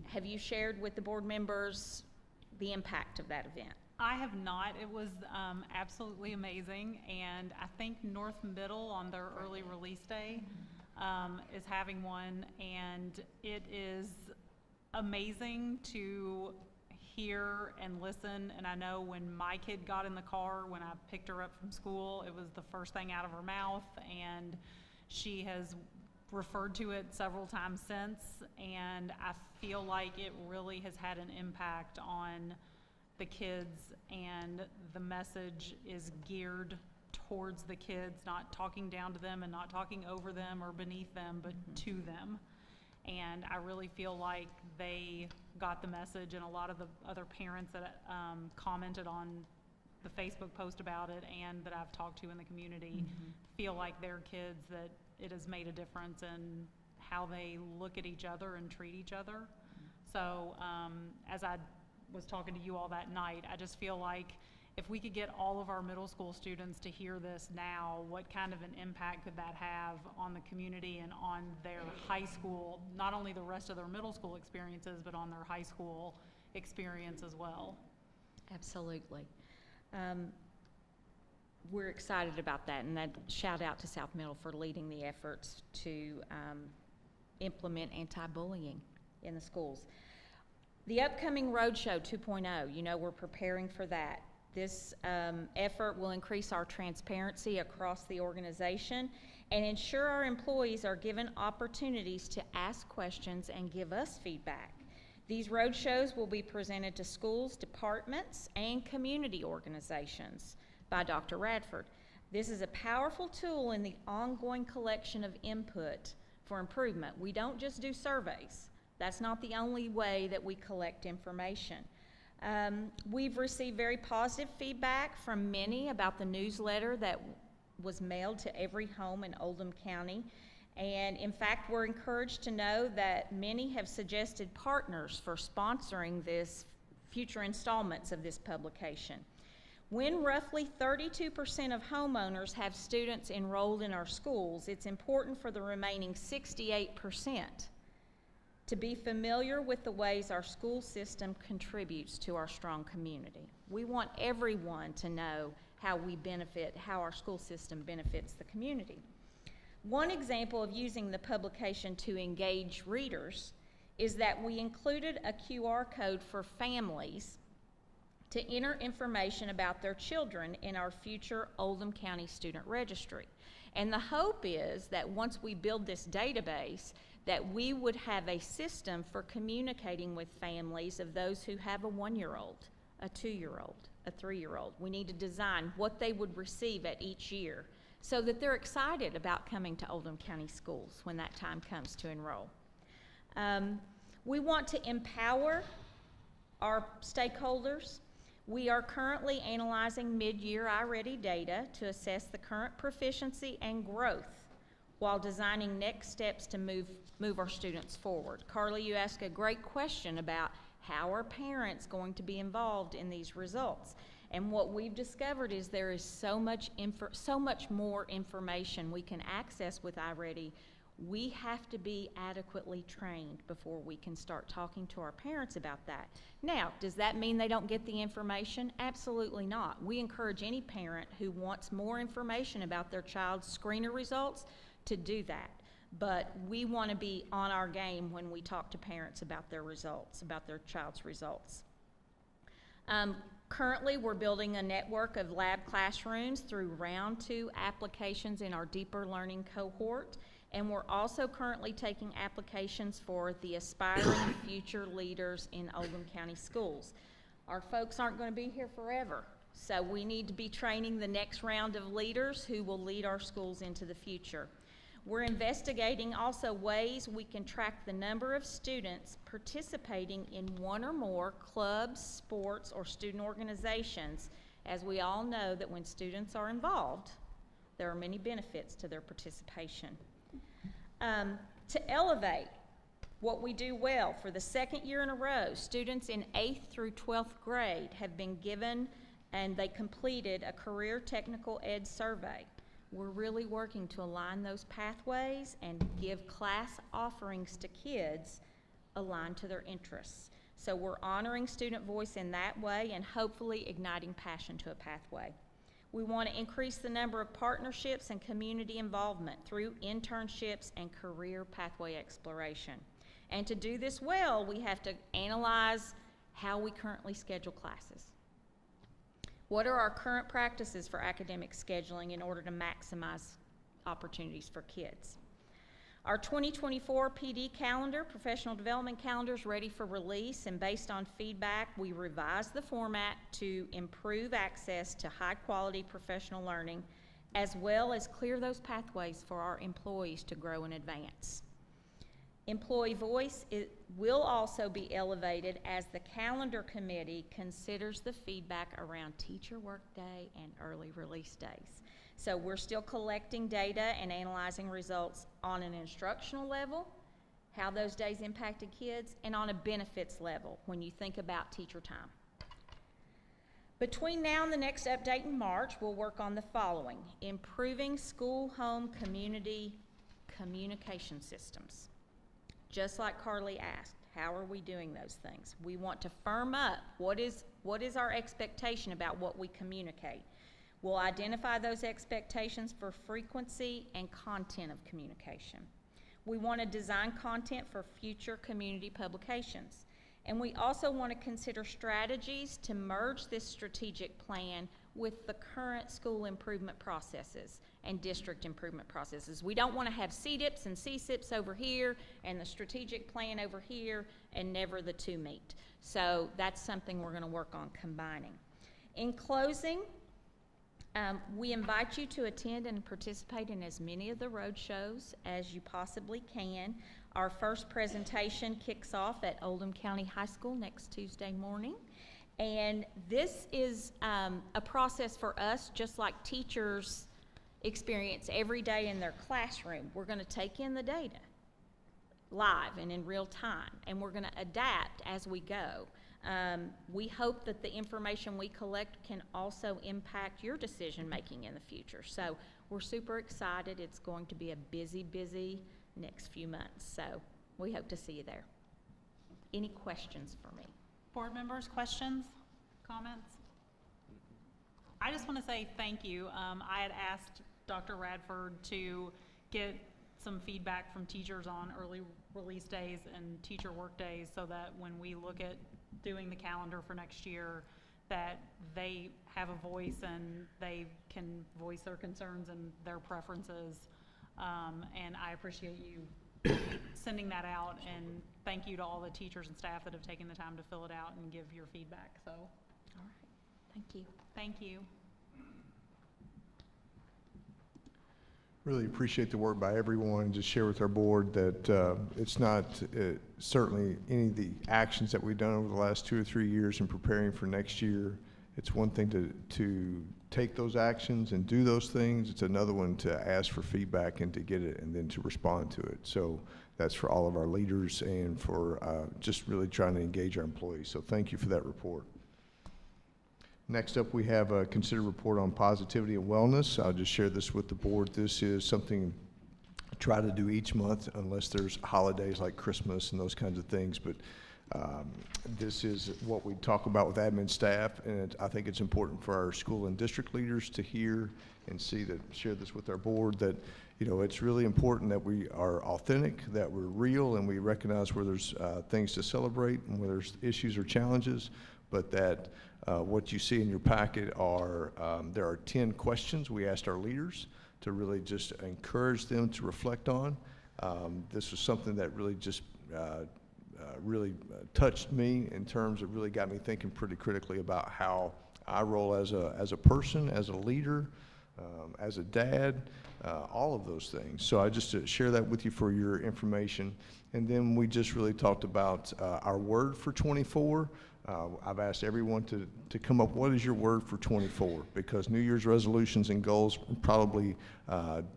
Have you shared with the board members the impact of that event? I have not. It was absolutely amazing, and I think North Middle on their early release day is having one, and it is amazing to hear and listen. And I know when my kid got in the car, when I picked her up from school, it was the first thing out of her mouth, and she has referred to it several times since, and I feel like it really has had an impact on the kids, and the message is geared towards the kids, not talking down to them and not talking over them or beneath them, but to them. And I really feel like they got the message, and a lot of the other parents that commented on the Facebook post about it and that I've talked to in the community feel like their kids, that it has made a difference in how they look at each other and treat each other. So as I was talking to you all that night, I just feel like if we could get all of our middle school students to hear this now, what kind of an impact could that have on the community and on their high school, not only the rest of their middle school experiences, but on their high school experience as well. Absolutely. We're excited about that, and that shout out to South Middle for leading the efforts to implement anti-bullying in the schools. The upcoming Roadshow 2.0, you know, we're preparing for that. This effort will increase our transparency across the organization and ensure our employees are given opportunities to ask questions and give us feedback. These roadshows will be presented to schools, departments, and community organizations by Dr. Radford. This is a powerful tool in the ongoing collection of input for improvement. We don't just do surveys. That's not the only way that we collect information. We've received very positive feedback from many about the newsletter that was mailed to every home in Oldham County. And in fact, we're encouraged to know that many have suggested partners for sponsoring this future installments of this publication. When roughly 32% of homeowners have students enrolled in our schools, it's important for the remaining 68% to be familiar with the ways our school system contributes to our strong community. We want everyone to know how we benefit, how our school system benefits the community. One example of using the publication to engage readers is that we included a QR code for families to enter information about their children in our future Oldham County Student Registry. And the hope is that once we build this database, that we would have a system for communicating with families of those who have a 1-year-old, a 2-year-old, a 3-year-old. We need to design what they would receive at each year so that they're excited about coming to Oldham County schools when that time comes to enroll. We want to empower our stakeholders. We are currently analyzing mid-year iReady data to assess the current proficiency and growth while designing next steps to move our students forward. Carly, you asked a great question about how are parents going to be involved in these results. And what we've discovered is there is so much more information we can access with iReady. We have to be adequately trained before we can start talking to our parents about that. Now, does that mean they don't get the information? Absolutely not. We encourage any parent who wants more information about their child's screener results to do that. But we want to be on our game when we talk to parents about their results, about their child's results. Currently, we're building a network of lab classrooms through round 2 applications in our deeper learning cohort. And we're also currently taking applications for the aspiring future leaders in Oldham County schools. Our folks aren't going to be here forever, so we need to be training the next round of leaders who will lead our schools into the future. We're investigating also ways we can track the number of students participating in one or more clubs, sports, or student organizations, as we all know that when students are involved, there are many benefits to their participation. To elevate what we do well, for the 2nd year in a row, students in 8th through 12th grade have been given and they completed a career technical ed survey. We're really working to align those pathways and give class offerings to kids aligned to their interests. So we're honoring student voice in that way and hopefully igniting passion to a pathway. We want to increase the number of partnerships and community involvement through internships and career pathway exploration. And to do this well, we have to analyze how we currently schedule classes. What are our current practices for academic scheduling in order to maximize opportunities for kids? Our 2024 PD calendar, professional development calendar, is ready for release, and based on feedback, we revised the format to improve access to high-quality professional learning, as well as clear those pathways for our employees to grow and advance. Employee voice will also be elevated as the calendar committee considers the feedback around teacher workday and early release days. So we're still collecting data and analyzing results on an instructional level, how those days impacted kids, and on a benefits level when you think about teacher time. Between now and the next update in March, we'll work on the following: improving school-home community communication systems. Just like Carly asked, how are we doing those things? We want to firm up what is our expectation about what we communicate. We'll identify those expectations for frequency and content of communication. We want to design content for future community publications. And we also want to consider strategies to merge this strategic plan with the current school improvement processes and district improvement processes. We don't want to have CDIPs and CSIPs over here and the strategic plan over here and never the two meet. So that's something we're going to work on combining. In closing, We invite you to attend and participate in as many of the road shows as you possibly can. Our first presentation kicks off at Oldham County High School next Tuesday morning. And this is a process for us, just like teachers experience every day in their classroom. We're going to take in the data live and in real time, and we're going to adapt as we go. We hope that the information we collect can also impact your decision-making in the future. So we're super excited. It's going to be a busy, busy next few months. So we hope to see you there. Any questions for me? Board members, questions, comments? I just want to say thank you. I had asked Dr. Radford to get some feedback from teachers on early release days and teacher work days so that when we look at doing the calendar for next year, that they have a voice and they can voice their concerns and their preferences. And I appreciate you sending that out, and thank you to all the teachers and staff that have taken the time to fill it out and give your feedback. So, All right. Thank you. thank you. Really appreciate the work by everyone. Just share with our board that it's not certainly any of the actions that we've done over the last 2 or 3 years in preparing for next year. It's one thing to take those actions and do those things. It's another one to ask for feedback and to get it and then to respond to it. So that's for all of our leaders and for just really trying to engage our employees. So thank you for that report. Next up, we have a considered report on positivity and wellness. I'll just share this with the board. This is something I try to do each month unless there's holidays like Christmas and those kinds of things. But this is what we talk about with admin staff, and I think it's important for our school and district leaders to hear and see that, share this with our board, that it's really important that we are authentic, that we're real, and we recognize where there's things to celebrate and where there's issues or challenges, but that what you see in your packet are, there are 10 questions we asked our leaders to really just encourage them to reflect on. This was something that really just really touched me in terms of really got me thinking pretty critically about how I roll as a person, as a leader, as a dad, all of those things. So I just share that with you for your information. And then we just really talked about our word for 24. I've asked everyone to come up, what is your word for 24? Because New Year's resolutions and goals probably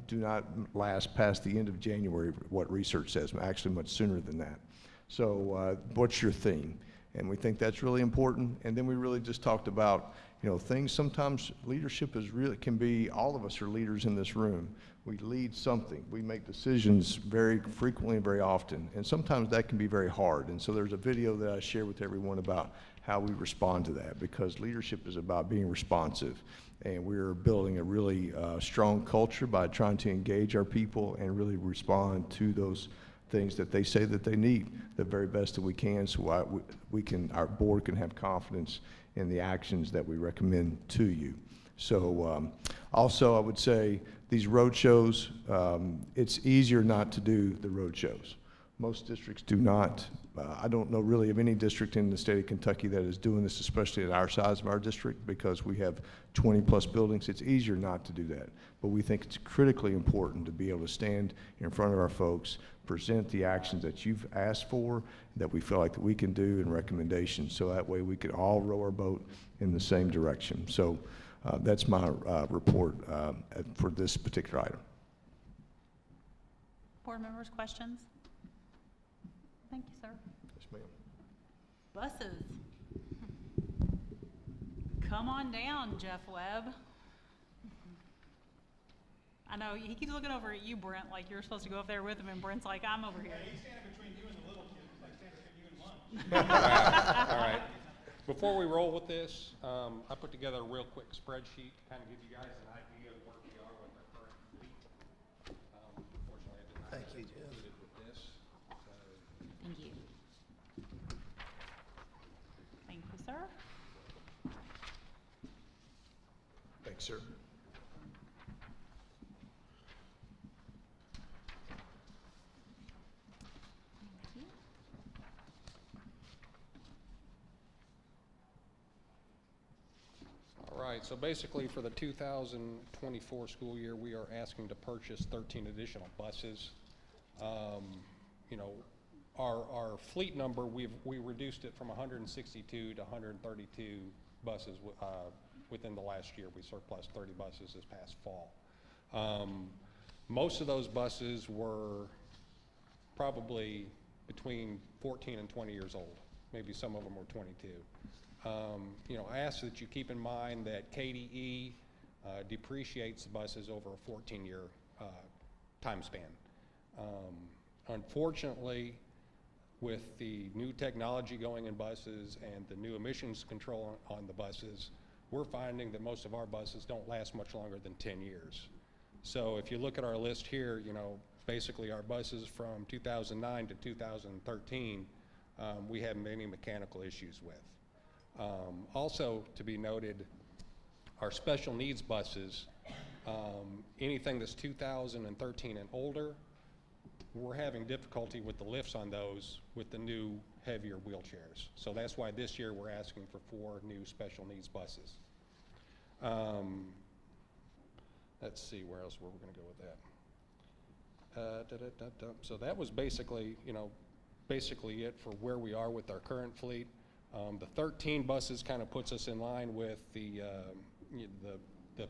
do not last past the end of January, what research says, actually much sooner than that. So what's your theme? And we think that's really important. And then we really just talked about, things sometimes leadership is really, can be, all of us are leaders in this room. We lead something. We make decisions very frequently and very often. And sometimes that can be very hard. And so there's a video that I share with everyone about how we respond to that, because leadership is about being responsive. And we're building a really strong culture by trying to engage our people and really respond to those things that they say that they need the very best that we can, so our board can have confidence in the actions that we recommend to you. So also I would say these road shows, it's easier not to do the road shows. Most districts do not. I don't know really of any district in the state of Kentucky that is doing this, especially at our size of our district, because we have 20+ buildings. It's easier not to do that. But we think it's critically important to be able to stand in front of our folks, present the actions that you've asked for, that we feel like that we can do, and recommendations, so that way we could all row our boat in the same direction. So that's my report for this particular item. Board members, questions? Thank you, sir. Yes, ma'am. Buses. Come on down, Jeff Webb. I know, he keeps looking over at you, Brent, like you're supposed to go up there with him, and Brent's like, I'm over here. He's standing between you and the little kid. It's like standing between you and lunch. All right. Before we roll with this, I put together a real quick spreadsheet to kind of give you guys an idea of where we are with our current fleet. Unfortunately, I did not have it included with this. So, Thank you. Thank you, sir. Thanks, sir. all right. Right, so basically for the 2024 school year, we are asking to purchase 13 additional buses. You know, our fleet number, we reduced it from 162 to 132 buses within the last year. We surplus 30 buses this past fall. Most of those buses were probably between 14 and 20 years old. Maybe some of them were 22. You know, I ask that you keep in mind that KDE depreciates the buses over a 14-year time span. Unfortunately, with the new technology going in buses and the new emissions control on the buses, we're finding that most of our buses don't last much longer than 10 years. So if you look at our list here, you know, basically our buses from 2009 to 2013, we have many mechanical issues with. Also to be noted, our special needs buses, anything that's 2013 and older, we're having difficulty with the lifts on those with the new heavier wheelchairs. So that's why this year we're asking for 4 new special needs buses. Let's see where else we're going to go with that. So that was basically, you know, basically it for where we are with our current fleet. The 13 buses kind of puts us in line with the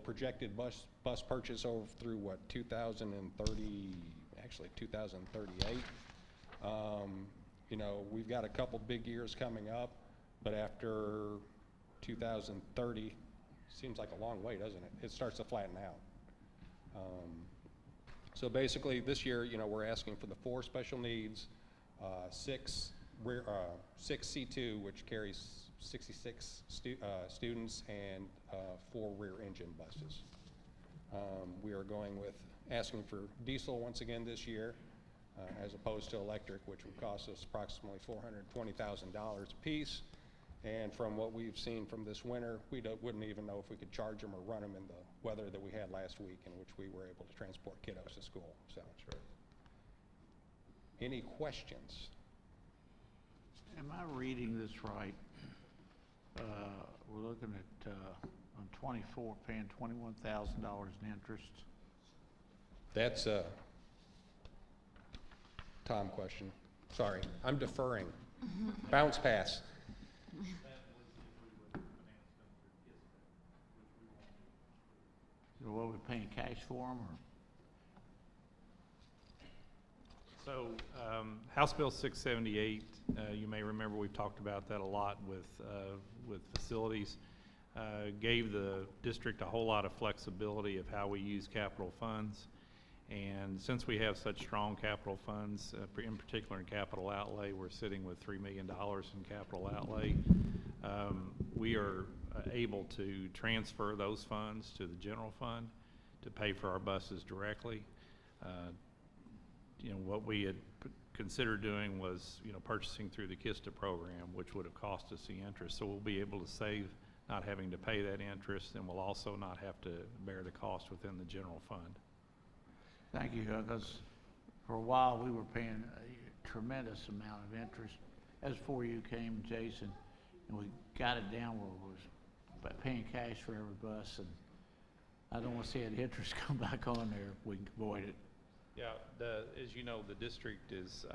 projected bus purchase over through what, 2030, actually 2038. You know, we've got a couple big years coming up, but after 2030, seems like a long way, doesn't it? It starts to flatten out. So basically this year, you know, we're asking for the 4 special needs, 6 C2, which carries 66 students, and 4 rear engine buses. We are going with asking for diesel once again this year, as opposed to electric, which would cost us approximately $420,000 a piece. And from what we've seen from this winter, we wouldn't even know if we could charge them or run them in the weather that we had last week, in which we were able to transport kiddos to school. So, any questions? Am I reading this right? We're looking at, on 24, paying $21,000 in interest. That's a Tom question. Sorry, I'm deferring. Bounce pass. So what, are we paying cash for them, or? So, House Bill 678, you may remember we've talked about that a lot with facilities. Gave the district a whole lot of flexibility of how we use capital funds. And since we have such strong capital funds, in particular in capital outlay, we're sitting with $3 million in capital outlay. We are able to transfer those funds to the general fund to pay for our buses directly. You know, what we had considered doing was, you know, purchasing through the KISTA program, which would have cost us the interest. So we'll be able to save not having to pay that interest, and we'll also not have to bear the cost within the general fund. Thank you, because for a while we were paying a tremendous amount of interest. As before you came, Jason, and we got it down where it was paying cash for every bus, and I don't want to see that interest come back on there if we can avoid it. Yeah, as you know, the district is,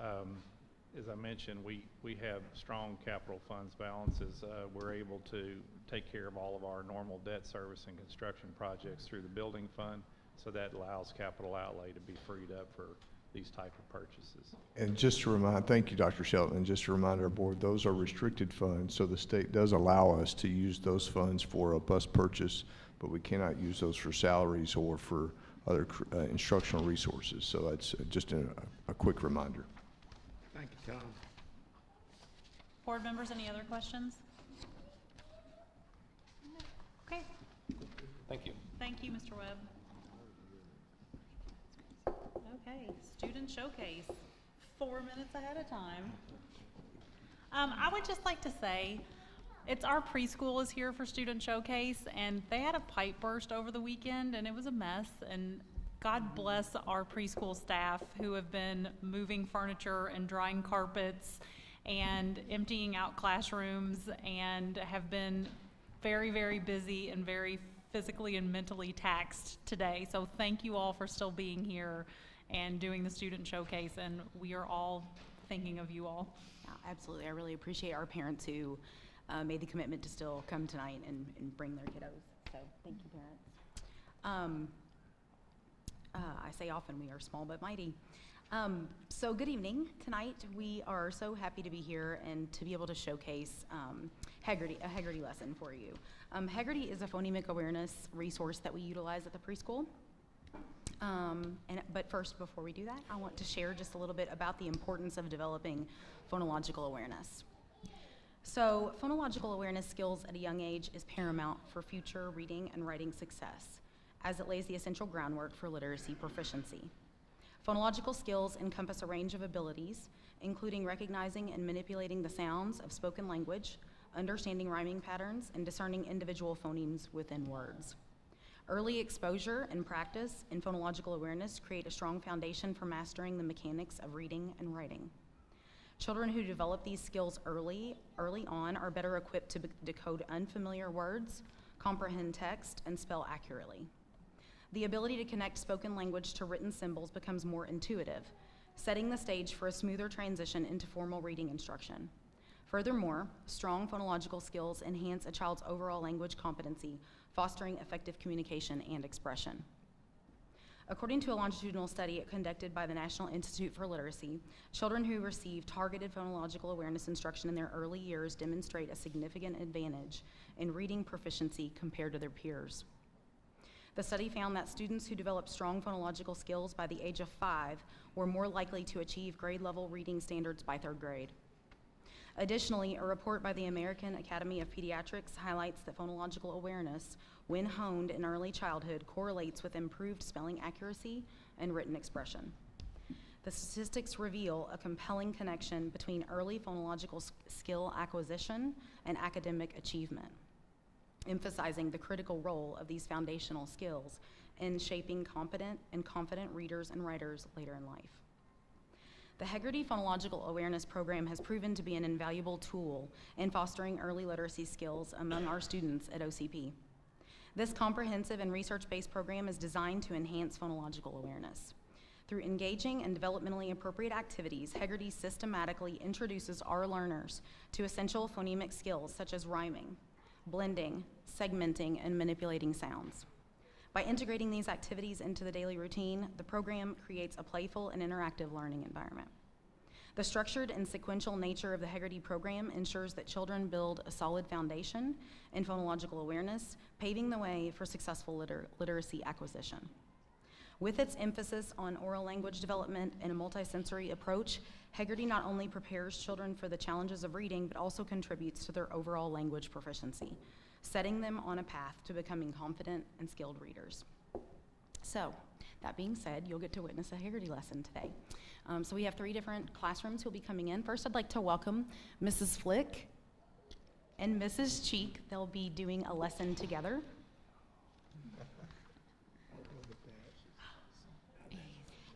as I mentioned, we have strong capital funds balances. We're able to take care of all of our normal debt service and construction projects through the building fund, so that allows capital outlay to be freed up for these type of purchases. And just to remind, thank you, Dr. Shelton, and just to remind our board, those are restricted funds, so the state does allow us to use those funds for a bus purchase, but we cannot use those for salaries or for other instructional resources. So that's just a quick reminder. Thank you, Tom. Board members, any other questions? Okay, Thank you. thank you, Mr. Webb. Okay, student showcase, 4 minutes ahead of time. I would just like to say, it's our preschool is here for student showcase, and they had a pipe burst over the weekend, and it was a mess. And God bless our preschool staff who have been moving furniture and drying carpets and emptying out classrooms, and have been very, very busy and very physically and mentally taxed today. So thank you all for still being here and doing the student showcase, and we are all thinking of you all. Yeah, absolutely. I really appreciate our parents who made the commitment to still come tonight and bring their kiddos. So thank you, parents. I say often we are small but mighty. So good evening. Tonight we are so happy to be here and to be able to showcase a Heggerty lesson for you. Heggerty is a phonemic awareness resource that we utilize at the preschool. But first, before we do that, I want to share just a little bit about the importance of developing phonological awareness. So phonological awareness skills at a young age is paramount for future reading and writing success, as it lays the essential groundwork for literacy proficiency. Phonological skills encompass a range of abilities, including recognizing and manipulating the sounds of spoken language, understanding rhyming patterns, and discerning individual phonemes within words. Early exposure and practice in phonological awareness create a strong foundation for mastering the mechanics of reading and writing. Children who develop these skills early on are better equipped to decode unfamiliar words, comprehend text, and spell accurately. The ability to connect spoken language to written symbols becomes more intuitive, setting the stage for a smoother transition into formal reading instruction. Furthermore, strong phonological skills enhance a child's overall language competency, fostering effective communication and expression. According to a longitudinal study conducted by the National Institute for Literacy, children who receive targeted phonological awareness instruction in their early years demonstrate a significant advantage in reading proficiency compared to their peers. The study found that students who developed strong phonological skills by the age of 5 were more likely to achieve grade-level reading standards by 3rd grade. Additionally, a report by the American Academy of Pediatrics highlights that phonological awareness, when honed in early childhood, correlates with improved spelling accuracy and written expression. The statistics reveal a compelling connection between early phonological skill acquisition and academic achievement, emphasizing the critical role of these foundational skills in shaping competent and confident readers and writers later in life. The Heggerty Phonological Awareness Program has proven to be an invaluable tool in fostering early literacy skills among our students at OCP. This comprehensive and research-based program is designed to enhance phonological awareness. Through engaging and developmentally appropriate activities, Heggerty systematically introduces our learners to essential phonemic skills such as rhyming, blending, segmenting, and manipulating sounds. By integrating these activities into the daily routine, the program creates a playful and interactive learning environment. The structured and sequential nature of the Heggerty program ensures that children build a solid foundation in phonological awareness, paving the way for successful literacy acquisition. With its emphasis on oral language development and a multisensory approach, Heggerty not only prepares children for the challenges of reading, but also contributes to their overall language proficiency, setting them on a path to becoming confident and skilled readers. So, that being said, you'll get to witness a Heggerty lesson today. So we have 3 different classrooms who'll be coming in. First, I'd like to welcome Mrs. Flick and Mrs. Cheek. They'll be doing a lesson together.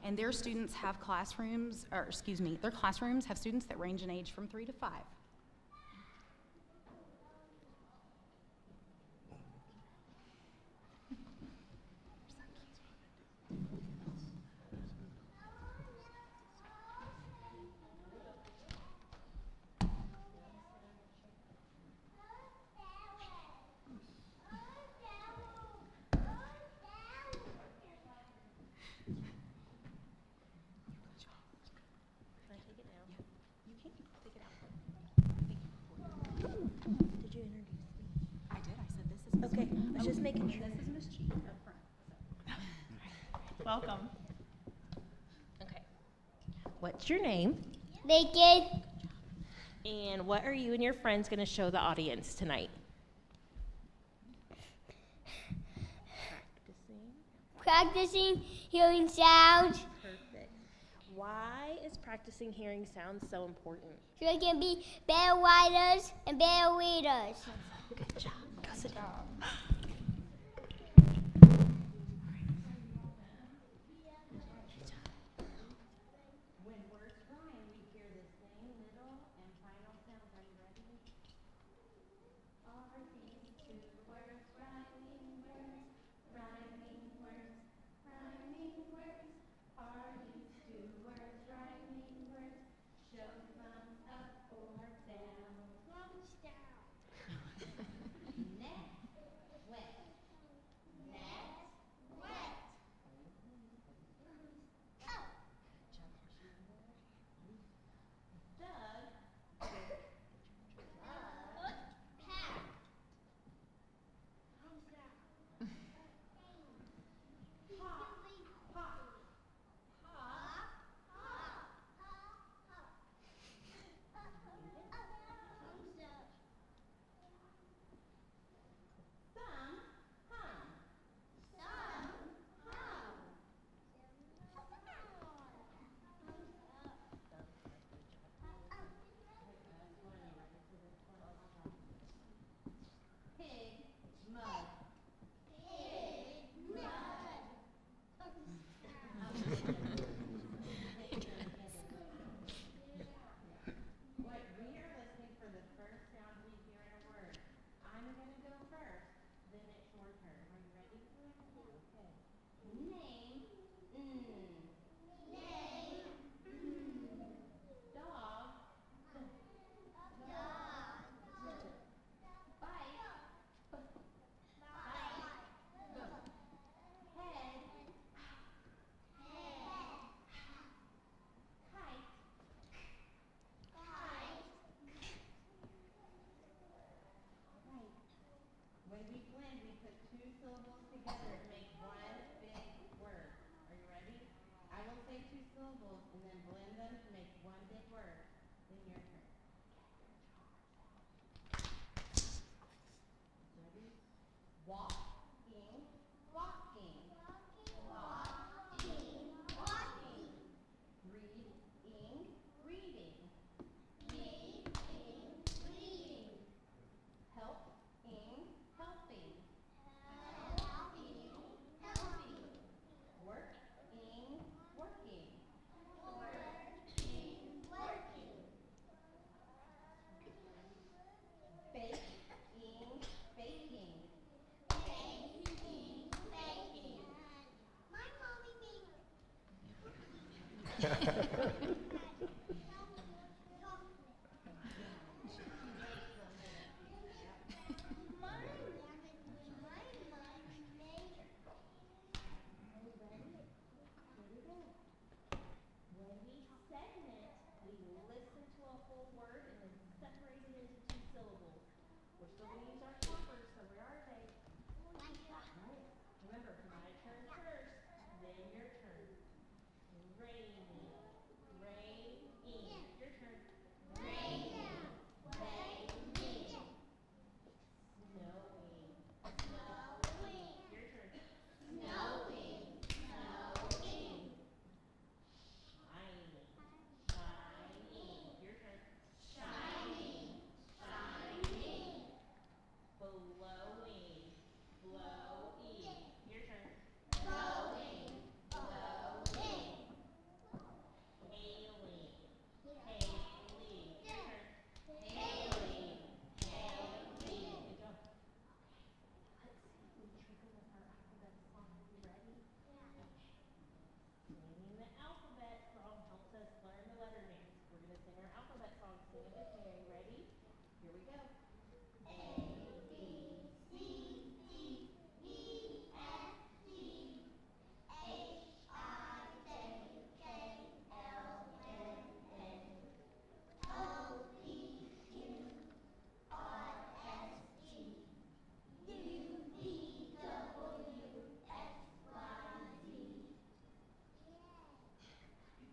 And their students have classrooms, or excuse me, their classrooms have students that range in age from 3 to 5. Okay, I was just making sure. This is Ms. Cheek up front. Welcome. Okay. What's your name? Naked. And what are you and your friends going to show the audience tonight? Practicing hearing sounds. Perfect. Why is practicing hearing sounds so important? So we can be better writers and better readers. Good job. Go sit down. When words rhyme, we hear the same middle and final sounds. Are you ready? R, D,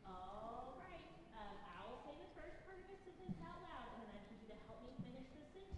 All right, I will say the first part of the sentence out loud, and then I need you to help me finish the sentence.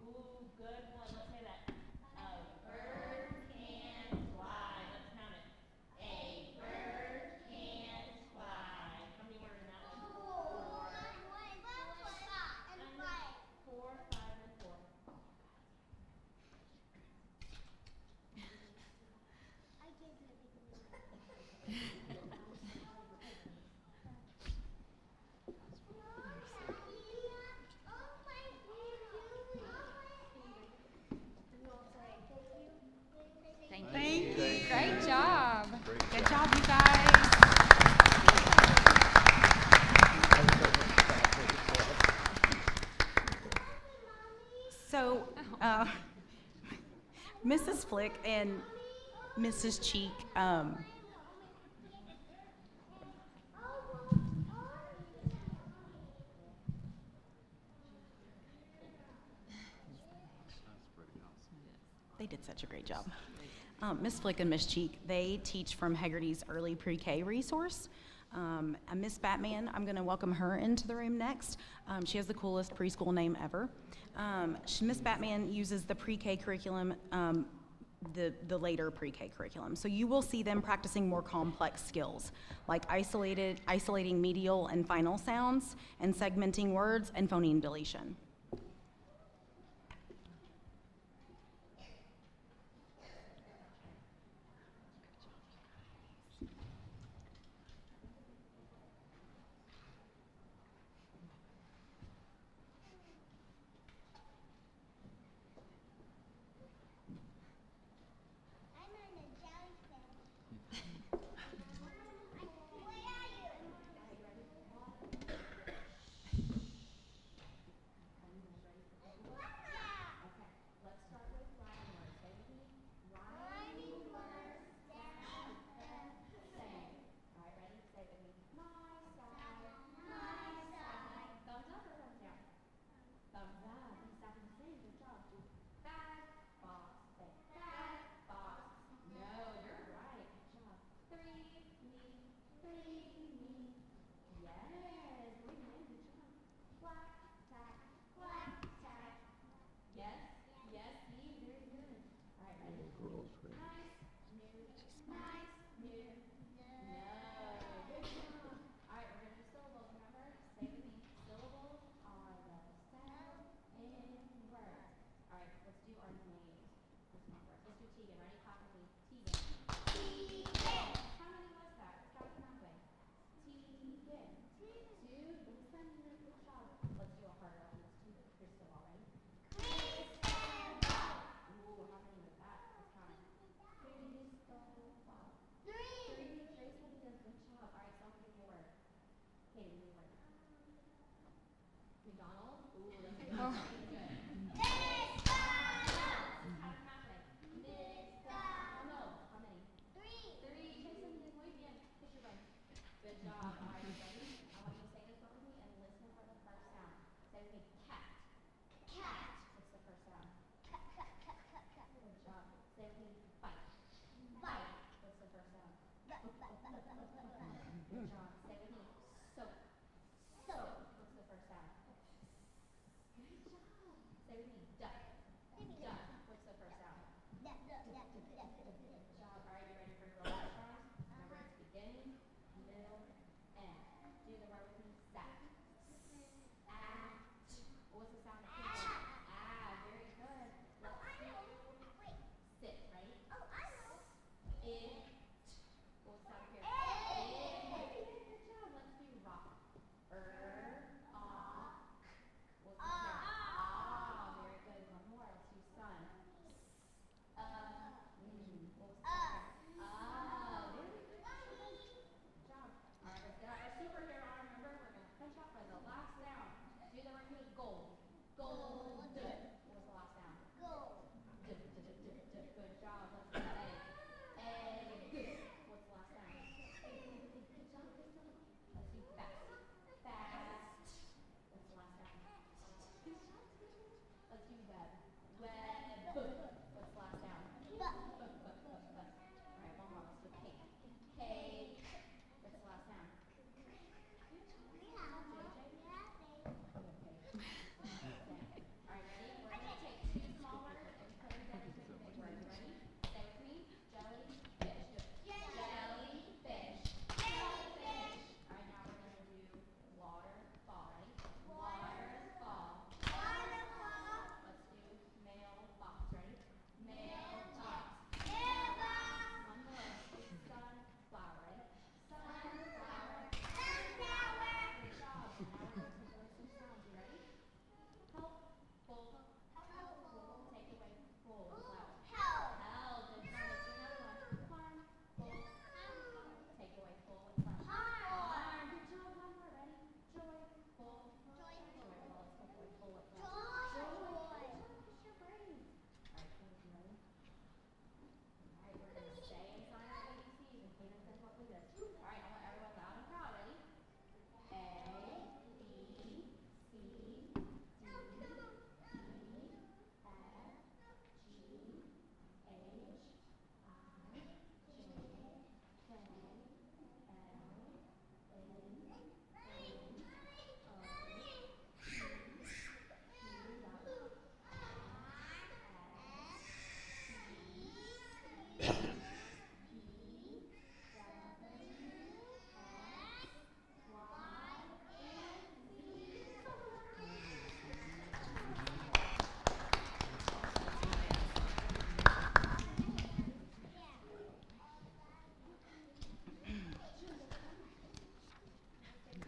Ooh, good one. Let's say that. A bird can fly. Let's count it. A bird can fly. How many were in that one? Four. Four, five, and four. Thank you. Great job. Good job, you guys. So, Mrs. Flick and Mrs. Cheek, they did such a great job. Miss Flick and Miss Cheek, they teach from Hegarty's early pre-K resource. Miss Batman, I'm going to welcome her into the room next. She has the coolest preschool name ever. Miss Batman uses the pre-K curriculum, the later pre-K curriculum. So you will see them practicing more complex skills, like isolating medial and final sounds, and segmenting words and phoneme deletion.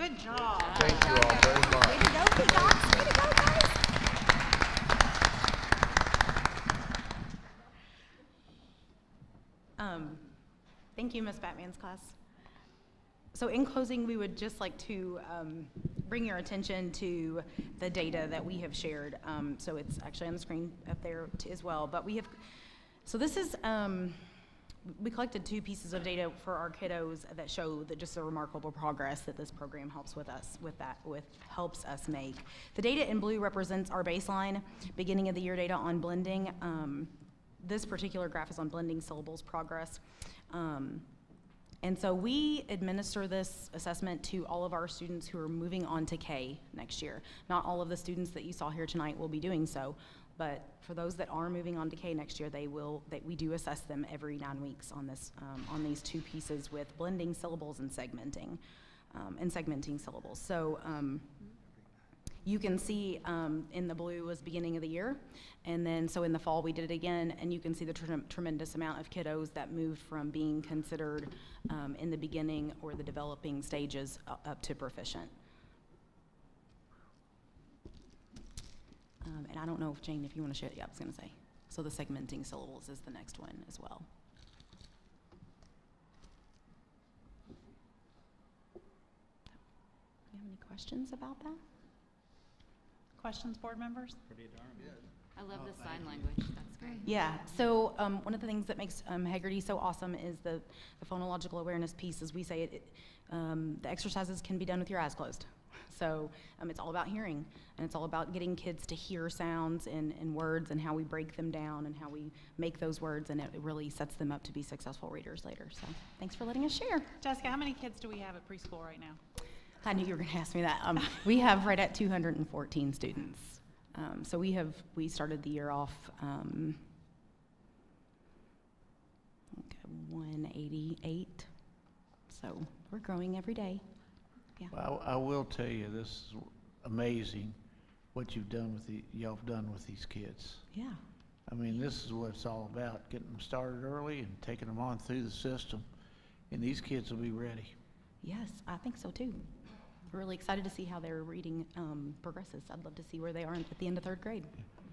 Good job. Thank you all very much. Way to go, Peacocks. Way to go, guys. Thank you, Ms. Batman's class. So in closing, we would just like to bring your attention to the data that we have shared. So it's actually on the screen up there as well. But we have, so this is, we collected 2 pieces of data for our kiddos that show that just the remarkable progress that this program helps with us helps us make. The data in blue represents our baseline beginning of the year data on blending. This particular graph is on blending syllables progress. And so we administer this assessment to all of our students who are moving on to K next year. Not all of the students that you saw here tonight will be doing so, but for those that are moving on to K next year, we do assess them every 9 weeks on this, on these 2 pieces with blending syllables and segmenting syllables. So you can see in the blue was beginning of the year, and then so in the fall we did it again, and you can see the tremendous amount of kiddos that moved from being considered in the beginning or the developing stages up to proficient. And I don't know if Jane, if you want to share, yeah, I was going to say. So the segmenting syllables is the next one as well. Do you have any questions about that? Questions, board members? Pretty darn good. I love the sign language, that's great. Yeah, so one of the things that makes Hagerty so awesome is the phonological awareness piece. As we say, the exercises can be done with your eyes closed. So it's all about hearing, and it's all about getting kids to hear sounds and words and how we break them down and how we make those words, and it really sets them up to be successful readers later. So thanks for letting us share. Jessica, how many kids do we have at preschool right now? I knew you were going to ask me that. We have right at 214 students. So we started the year off 188. So we're growing every day. Yeah. Well, I will tell you, this is amazing what y'all have done with these kids. Yeah. I mean, this is what it's all about, getting them started early and taking them on through the system. And these kids will be ready. Yes, I think so too. We're really excited to see how their reading progresses. I'd love to see where they are at the end of 3rd grade.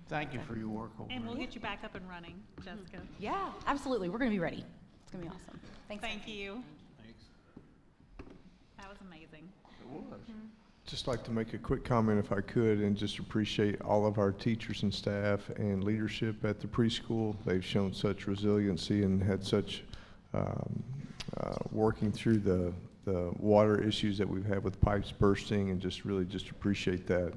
Thank you for your work over And we'll there. get you back up and running, Jessica. Yeah, absolutely. We're going to be ready. It's going to be awesome. Thanks. Thank you. Thanks. That was amazing. It was. Just like to make a quick comment if I could, and just appreciate all of our teachers and staff and leadership at the preschool. They've shown such resiliency and had such working through the water issues that we've had with pipes bursting, and just really just appreciate that.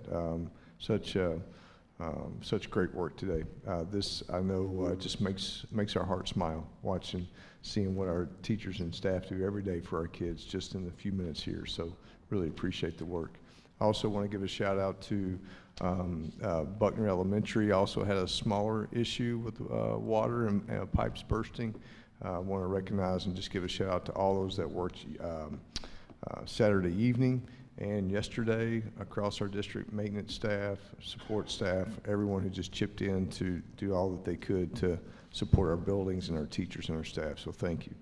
Such great work today. This, I know, just makes our heart smile seeing what our teachers and staff do every day for our kids just in the few minutes here. So really appreciate the work. I also want to give a shout out to Buckner Elementary. Also had a smaller issue with water and pipes bursting. I want to recognize and just give a shout out to all those that worked Saturday evening and yesterday across our district, maintenance staff, support staff, everyone who just chipped in to do all that they could to support our buildings and our teachers and our staff. So thank you.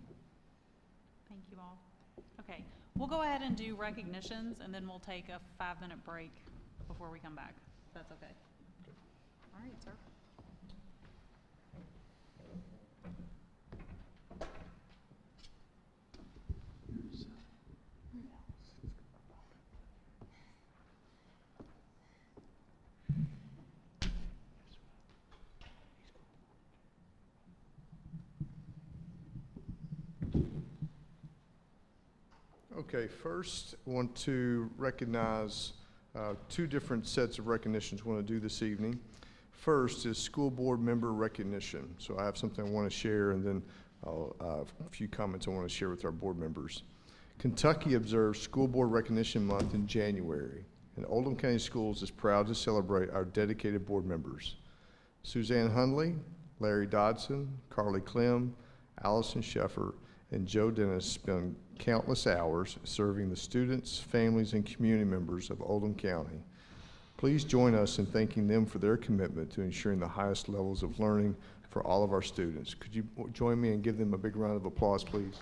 Thank you all. Okay, we'll go ahead and do recognitions, and then we'll take a 5-minute break before we come back. If that's okay. All right, sir. Okay, first, I want to recognize 2 different sets of recognitions I want to do this evening. First is school board member recognition. So I have something I want to share, and then a few comments I want to share with our board members. Kentucky observes School Board Recognition Month in January, and Oldham County Schools is proud to celebrate our dedicated board members. Suzanne Hundley, Larry Dodson, Carly Clem, Allison Sheffer, and Joe Dennis spend countless hours serving the students, families, and community members of Oldham County. Please join us in thanking them for their commitment to ensuring the highest levels of learning for all of our students. Could you join me and give them a big round of applause, please?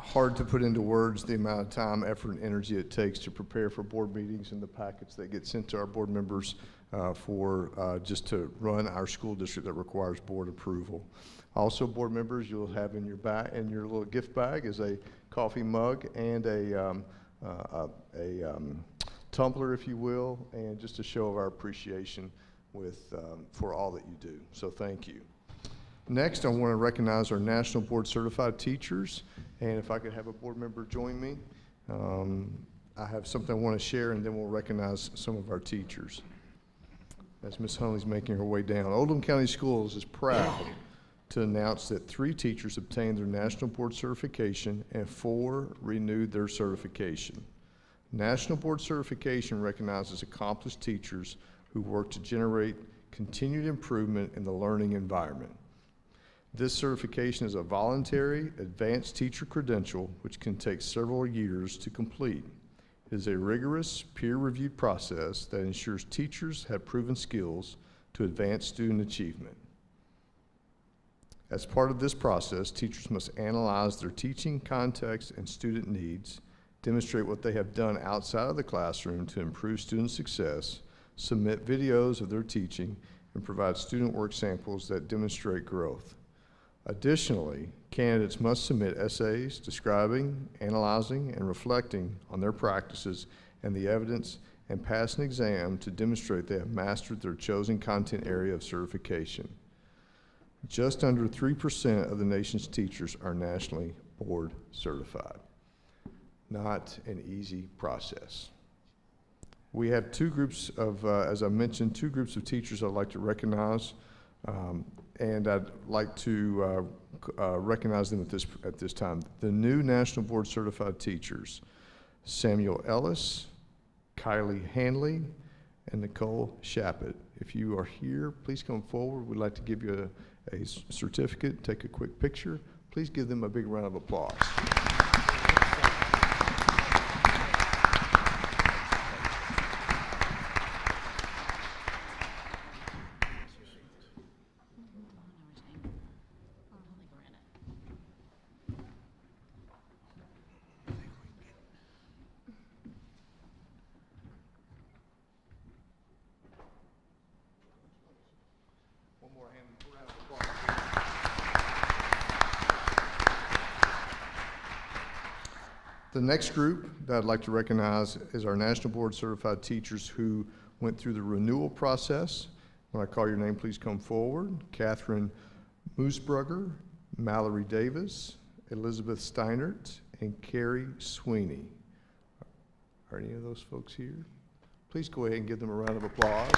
hard to put into words the amount of time, effort, and energy it takes to prepare for board meetings and the packets that get sent to our board members just to run our school district that requires board approval. Also, board members, you'll have in your little gift bag is a coffee mug and a tumbler, if you will, and just a show of our appreciation for all that you do. So thank you. Next, I want to recognize our National Board Certified Teachers, and if I could have a board member join me. I have something I want to share, and then we'll recognize some of our teachers. As Ms. Hunley's making her way down, Oldham County Schools is proud to announce that 3 teachers obtained their National Board Certification and 4 renewed their certification. National Board Certification recognizes accomplished teachers who work to generate continued improvement in the learning environment. This certification is a voluntary advanced teacher credential which can take several years to complete. It is a rigorous peer-reviewed process that ensures teachers have proven skills to advance student achievement. As part of this process, teachers must analyze their teaching context and student needs, demonstrate what they have done outside of the classroom to improve student success, submit videos of their teaching, and provide student work samples that demonstrate growth. Additionally, candidates must submit essays describing, analyzing, and reflecting on their practices and the evidence, and pass an exam to demonstrate they have mastered their chosen content area of certification. Just under 3% of the nation's teachers are nationally board certified. Not an easy process. We have 2 groups of, as I mentioned, 2 groups of teachers I'd like to recognize. And I'd like to recognize them at this time. The new National Board Certified teachers, Samuel Ellis, Kylie Hanley, and Nicole Shappett. If you are here, please come forward. We'd like to give you a certificate, take a quick picture. Please give them a big round of applause. The next group that I'd like to recognize is our National Board Certified teachers who went through the renewal process. When I call your name, please come forward. Catherine Moosbrugger, Mallory Davis, Elizabeth Steinert, and Carrie Sweeney. Are any of those folks here? Please go ahead and give them a round of applause.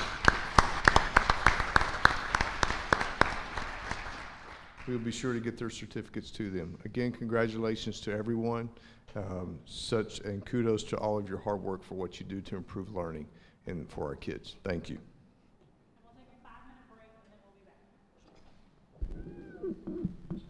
We'll be sure to get their certificates to them. Again, congratulations to everyone. And kudos to all of your hard work for what you do to improve learning and for our kids. Thank you. We'll take a 5-minute break and then we'll be back.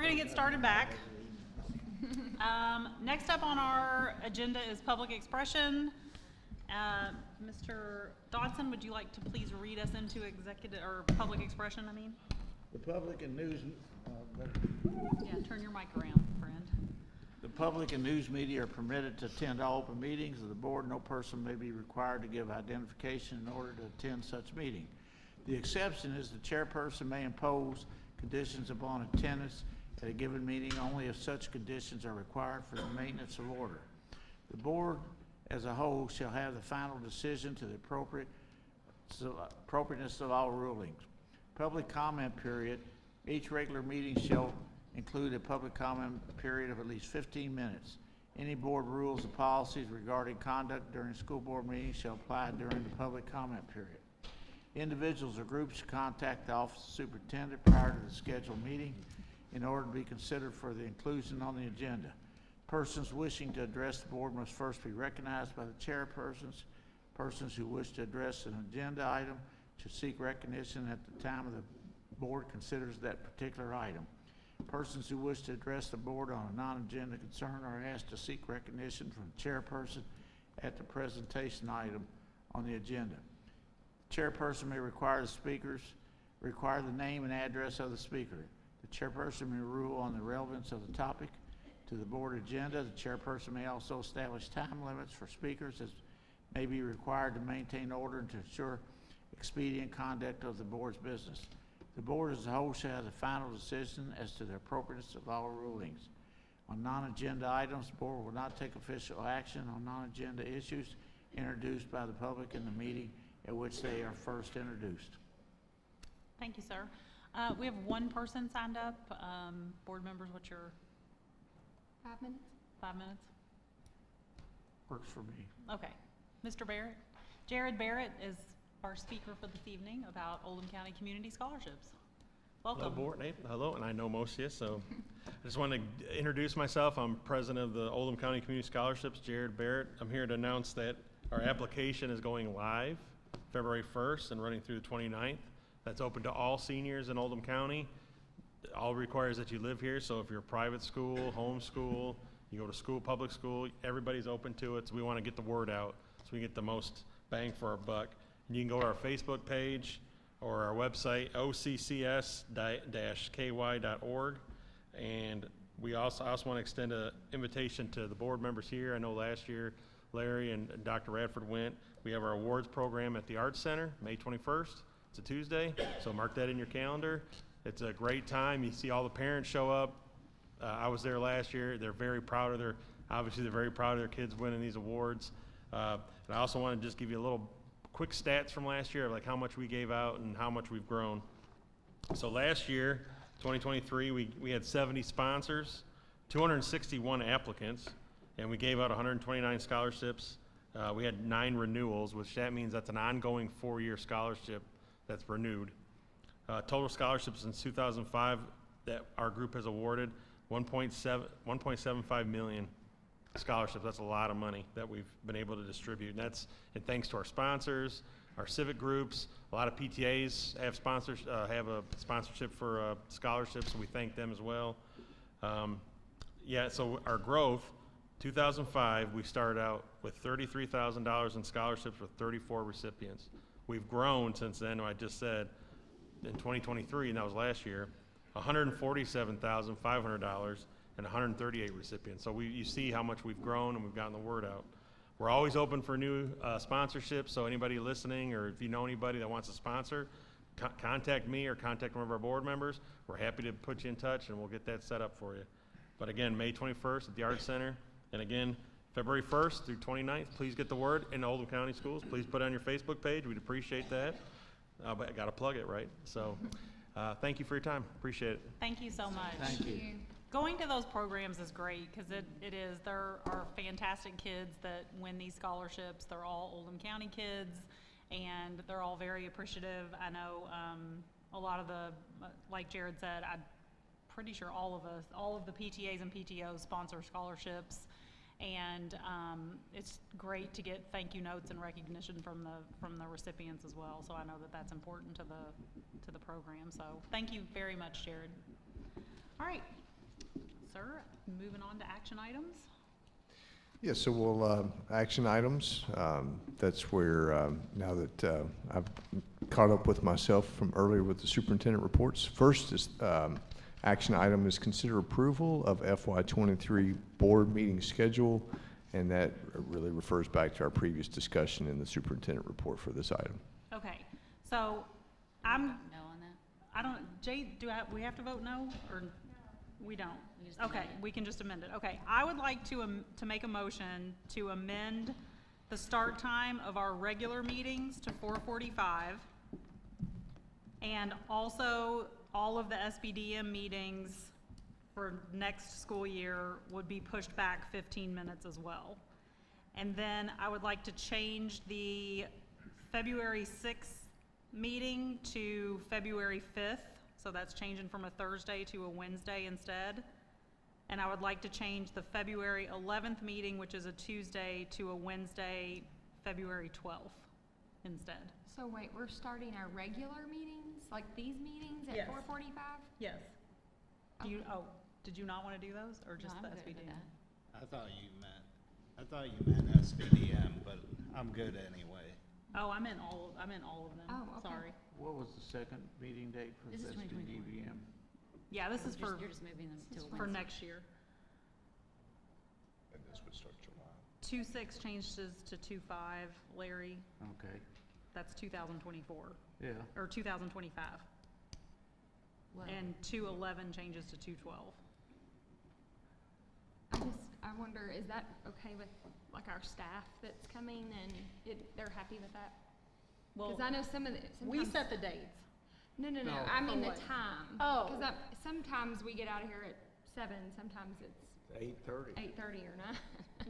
gonna get started back. Next up on our agenda is public expression. Mr. Dodson, would you like to please read us into executive, or public expression, I mean? The public and news, Yeah, turn your mic around, friend. the public and news media are permitted to attend all open meetings of the board. No person may be required to give identification in order to attend such meeting. The exception is the chairperson may impose conditions upon attendance at a given meeting only if such conditions are required for the maintenance of order. The board as a whole shall have the final decision to the appropriateness of all rulings. Public comment period. Each regular meeting shall include a public comment period of at least 15 minutes. Any board rules or policies regarding conduct during school board meetings shall apply during the public comment period. Individuals or groups should contact the office of superintendent prior to the scheduled meeting in order to be considered for the inclusion on the agenda. Persons wishing to address the board must first be recognized by the chairpersons. Persons who wish to address an agenda item should seek recognition at the time of the board considers that particular item. Persons who wish to address the board on a non-agenda concern are asked to seek recognition from the chairperson at the presentation item on the agenda. The chairperson may require the name and address of the speaker. The chairperson may rule on the relevance of the topic to the board agenda. The chairperson may also establish time limits for speakers as may be required to maintain order and to ensure expedient conduct of the board's business. The board as a whole shall have the final decision as to the appropriateness of all rulings. On non-agenda items, the board will not take official action on non-agenda issues introduced by the public in the meeting at which they are first introduced. Thank you, sir. We have one person signed up. Board members, what's your 5 minutes? 5 minutes? Works for me. Okay. Mr. Barrett? Jared Barrett is our speaker for this evening about Oldham County Community Scholarships. Welcome. Hello, board. Hello, and I know most of you, so I just want to introduce myself. I'm president of the Oldham County Community Scholarships, Jared Barrett. I'm here to announce that our application is going live February 1st and running through the 29th. That's open to all seniors in Oldham County. All requires that you live here, so if you're a private school, home school, you go to school, public school, everybody's open to it, so we want to get the word out so we get the most bang for our buck. And you can go to our Facebook page or our website, occs-ky.org. And we also want to extend an invitation to the board members here. I know last year Larry and Dr. Radford went. We have our awards program at the Arts Center, May 21st. It's a Tuesday, so mark that in your calendar. It's a great time. You see all the parents show up. I was there last year. They're very proud of obviously they're very proud of their kids winning these awards. And I also want to just give you a little quick stats from last year of like how much we gave out and how much we've grown. So last year, 2023, we had 70 sponsors, 261 applicants, and we gave out 129 scholarships. We had 9 renewals, which that means that's an ongoing 4-year scholarship that's renewed. Total scholarships since 2005 that our group has awarded, 1.75 million scholarships. That's a lot of money that we've been able to distribute. And that's thanks to our sponsors, our civic groups. A lot of PTAs have sponsors, have a sponsorship for scholarships, so we thank them as well. So our growth, 2005, we started out with $33,000 in scholarships with 34 recipients. We've grown since then, I just said, in 2023, and that was last year, $147,500 and 138 recipients. So you see how much we've grown and we've gotten the word out. We're always open for new sponsorships, so anybody listening or if you know anybody that wants to sponsor, contact me or contact one of our board members. We're happy to put you in touch and we'll get that set up for you. But again, May 21st at the Arts Center, and again, February 1st through 29th, please get the word in Oldham County Schools. Please put it on your Facebook page. We'd appreciate that. But I got to plug it, right? So thank you for your time. Appreciate it. Thank you so much. Thank you. Going to those programs is great because there are fantastic kids that win these scholarships. They're all Oldham County kids and they're all very appreciative. I know a lot of like Jared said, I'm pretty sure all of the PTAs and PTOs sponsor scholarships. And it's great to get thank you notes and recognition from the recipients as well. So I know that that's important to the program. So thank you very much, Jared. All right, sir, moving on to action items. Yeah, so we'll, action items, that's where, now that I've caught up with myself from earlier with the superintendent reports. First is, action item is consider approval of FY23 board meeting schedule, and that really refers back to our previous discussion in the superintendent report for this item. Okay, so I'm, No on that? I don't, Jay, we have to vote no, or we don't? We just Okay, amend it. we can just amend it. Okay, I would like to make a motion to amend the start time of our regular meetings to 4:45. And also, all of the SBDM meetings for next school year would be pushed back 15 minutes as well. And then I would like to change the February 6th meeting to February 5th. So that's changing from a Thursday to a Wednesday instead. And I would like to change the February 11th meeting, which is a Tuesday, to a Wednesday, February 12th instead. So wait, we're starting our regular meetings, like these meetings Yes. at 4:45? Yes. Do you, oh, did you not want to do those, or just No, the I'm good with SBDM? that. I thought you meant SBDM, but I'm good anyway. Oh, I meant all of them. Oh, okay. Sorry. What was the second meeting date for This the is 2024. SBDM? Yeah, this is for, You're just moving them to for next year. And this would start July. 2/6 changes to 2/5, Larry, Okay, that's 2024, yeah. or 2025. Well, And 2/11 changes to 2/12. I wonder, is that okay with, like, our staff that's coming, and they're happy with that? Well, Because I know some of the, we sometimes. set the dates. No, No. I mean For the what? time. Oh. Because sometimes we get out of here at 7, sometimes it's 8:30. 8:30 or 9.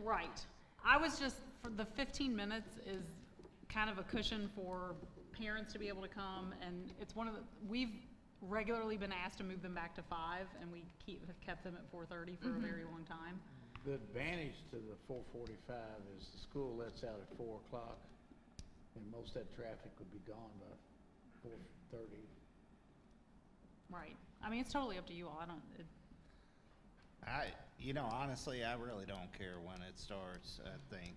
Right. I was just, for the 15 minutes is kind of a cushion for parents to be able to come, and it's one of the, we've regularly been asked to move them back to 5, and we have kept them at 4:30 for a very long time. The advantage to the 4:45 is the school lets out at 4 o'clock, and most of that traffic would be gone by 4:30. Right. I mean, it's totally up to you all. I don't, Honestly, I really don't care when it starts. I think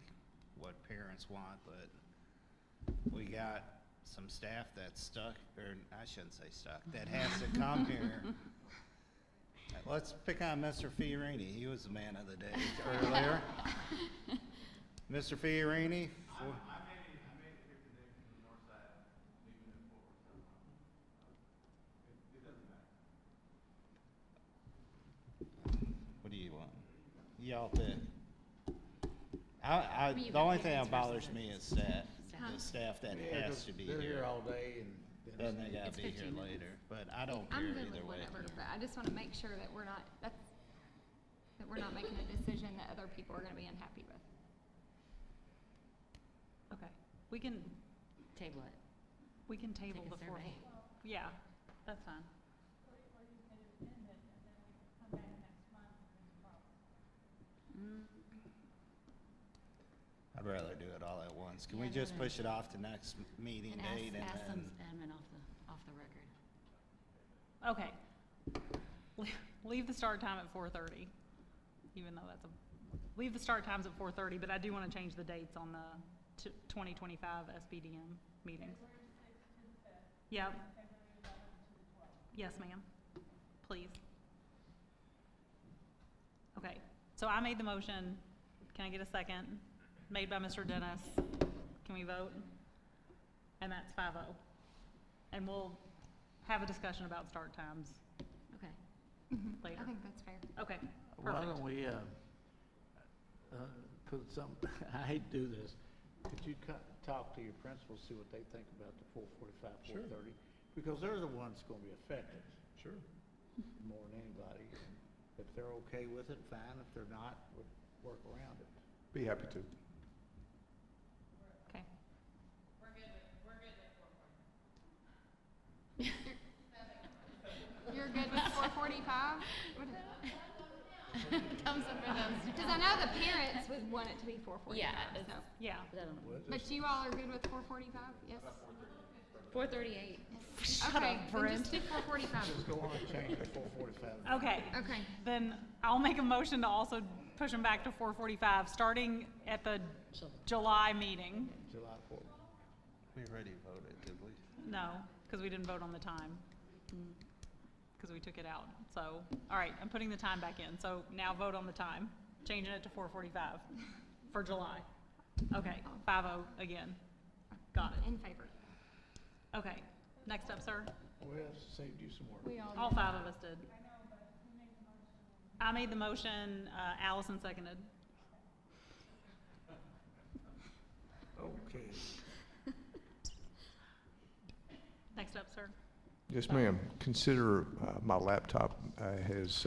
what parents want, but we got some staff that's stuck, or I shouldn't say stuck, that has to come here. Let's pick on Mr. Fiorini. He was the man of the day earlier. Mr. Fiorini? What do you want? Y'all pick. The only thing that bothers me is staff, the staff that has to be They're here here. all day, and Then they gotta It's be here 15 minutes. later, but I don't care I'm good either with way. whatever, but I just want to make sure that we're not, that we're not making a decision that other people are going to be unhappy with. okay. We can Table it. table Take a the 4. survey. Yeah, that's fine. Mm, I'd rather do it all at once. Can we just push it off to next meeting And date and ask then? some admin off the record. Okay. Leave the start time at 4:30, even though leave the start times at 4:30, but I do want to change the dates on the 2025 SBDM meetings. Yep. Yes, ma'am. Please. Okay, so I made the motion. Can I get a second? Made by Mr. Dennis. Can we vote? And that's 5-0. And we'll have a discussion about start times Okay. later. I think that's fair. Okay, why perfect. don't we, put some, I hate to do this, could you talk to your principals, see what they think about the 4:45, 4:30? Because they're the ones gonna be affected. Sure. More than anybody. And if they're okay with it, fine. If they're not, we'll work around it. Be happy to. Okay. You're good with 4:45? Thumbs up for those. Because I know the parents would want it to be 4:45. Yeah, So. Yeah. But I don't know. But you all are good with 4:45? Yes? 4:38. Shut Okay, up, then Brent. just do 4:45. Just go on and change it to 4:45. Okay. Okay. Then I'll make a motion to also push them back to 4:45, starting at the July meeting. July 4th. We already voted, did we? No, because we didn't vote on the time, because we took it out. So, all right, I'm putting the time back in. So now vote on the time, changing it to 4:45 for July. Okay, 5-0 again. Got it. In favor. Okay, next up, sir. Well, saved you some work. We all All did. 5 of us did. I made the motion, Allison seconded. Okay. Next up, sir. Yes, ma'am. Consider, my laptop has,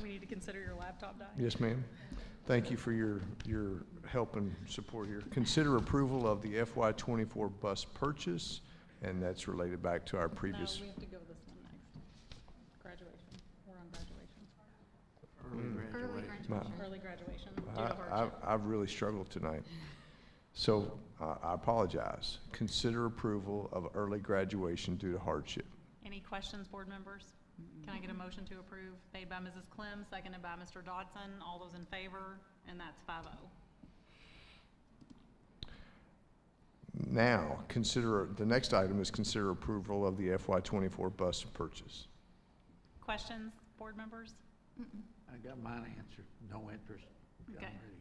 We need to consider your laptop dying. yes, ma'am. Thank you for your help and support here. Consider approval of the FY '24 bus purchase, and that's related back to our No, previous. we have to go this one next. Graduation. We're on graduation. Early graduation. Early graduation. due to hardship. I've really struggled tonight. So I apologize. Consider approval of early graduation due to hardship. Any questions, board members? Can I get a motion to approve? Made by Mrs. Clem, seconded by Mr. Dodson. All those in favor? And that's 5-0. Now, the next item is consider approval of the FY '24 bus purchase. Questions, board members? I got mine answered. No interest. I'm Okay. ready.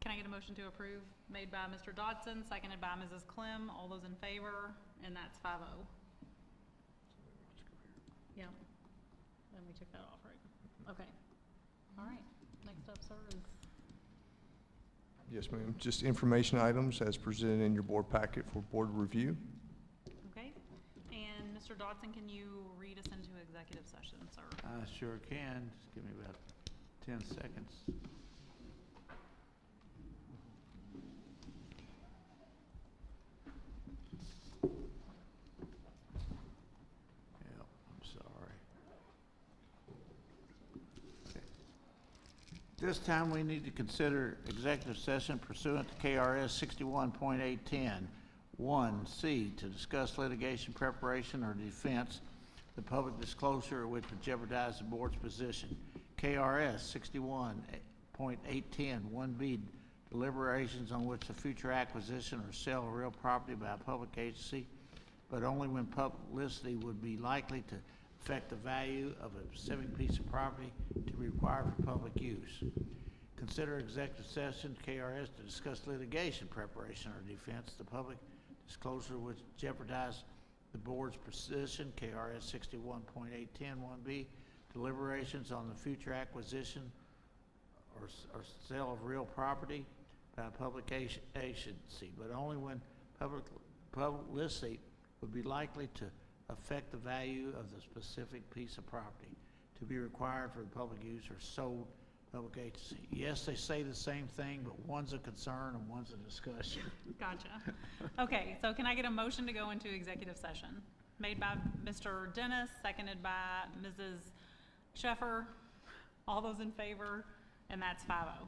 Can I get a motion to approve? Made by Mr. Dodson, seconded by Mrs. Clem. All those in favor? And that's 5-0. Yeah. Then we took that off, right? Okay. All right. Next up, sir, is, Yes, ma'am. Just information items as presented in your board packet for board review. okay. And Mr. Dodson, can you read us into executive session, sir? I sure can. Just give me about 10 seconds. Yep, I'm sorry. Okay. This time, we need to consider executive session pursuant to KRS 61.810, 1C, to discuss litigation preparation or defense, the public disclosure which would jeopardize the board's position. KRS 61.810, 1B, deliberations on which the future acquisition or sale of real property by a public agency, but only when publicity would be likely to affect the value of a specific piece of property to be required for public use. Consider executive session, KRS, to discuss litigation preparation or defense, the public disclosure which jeopardize the board's position, KRS 61.810, 1B, deliberations on the future acquisition or sale of real property by a public agency, but only when publicity would be likely to affect the value of the specific piece of property to be required for the public use or sold public agency. Yes, they say the same thing, but one's a concern and one's a discussion. Gotcha. Okay, so can I get a motion to go into executive session? Made by Mr. Dennis, seconded by Mrs. Sheffer. All those in favor? And that's 5-0.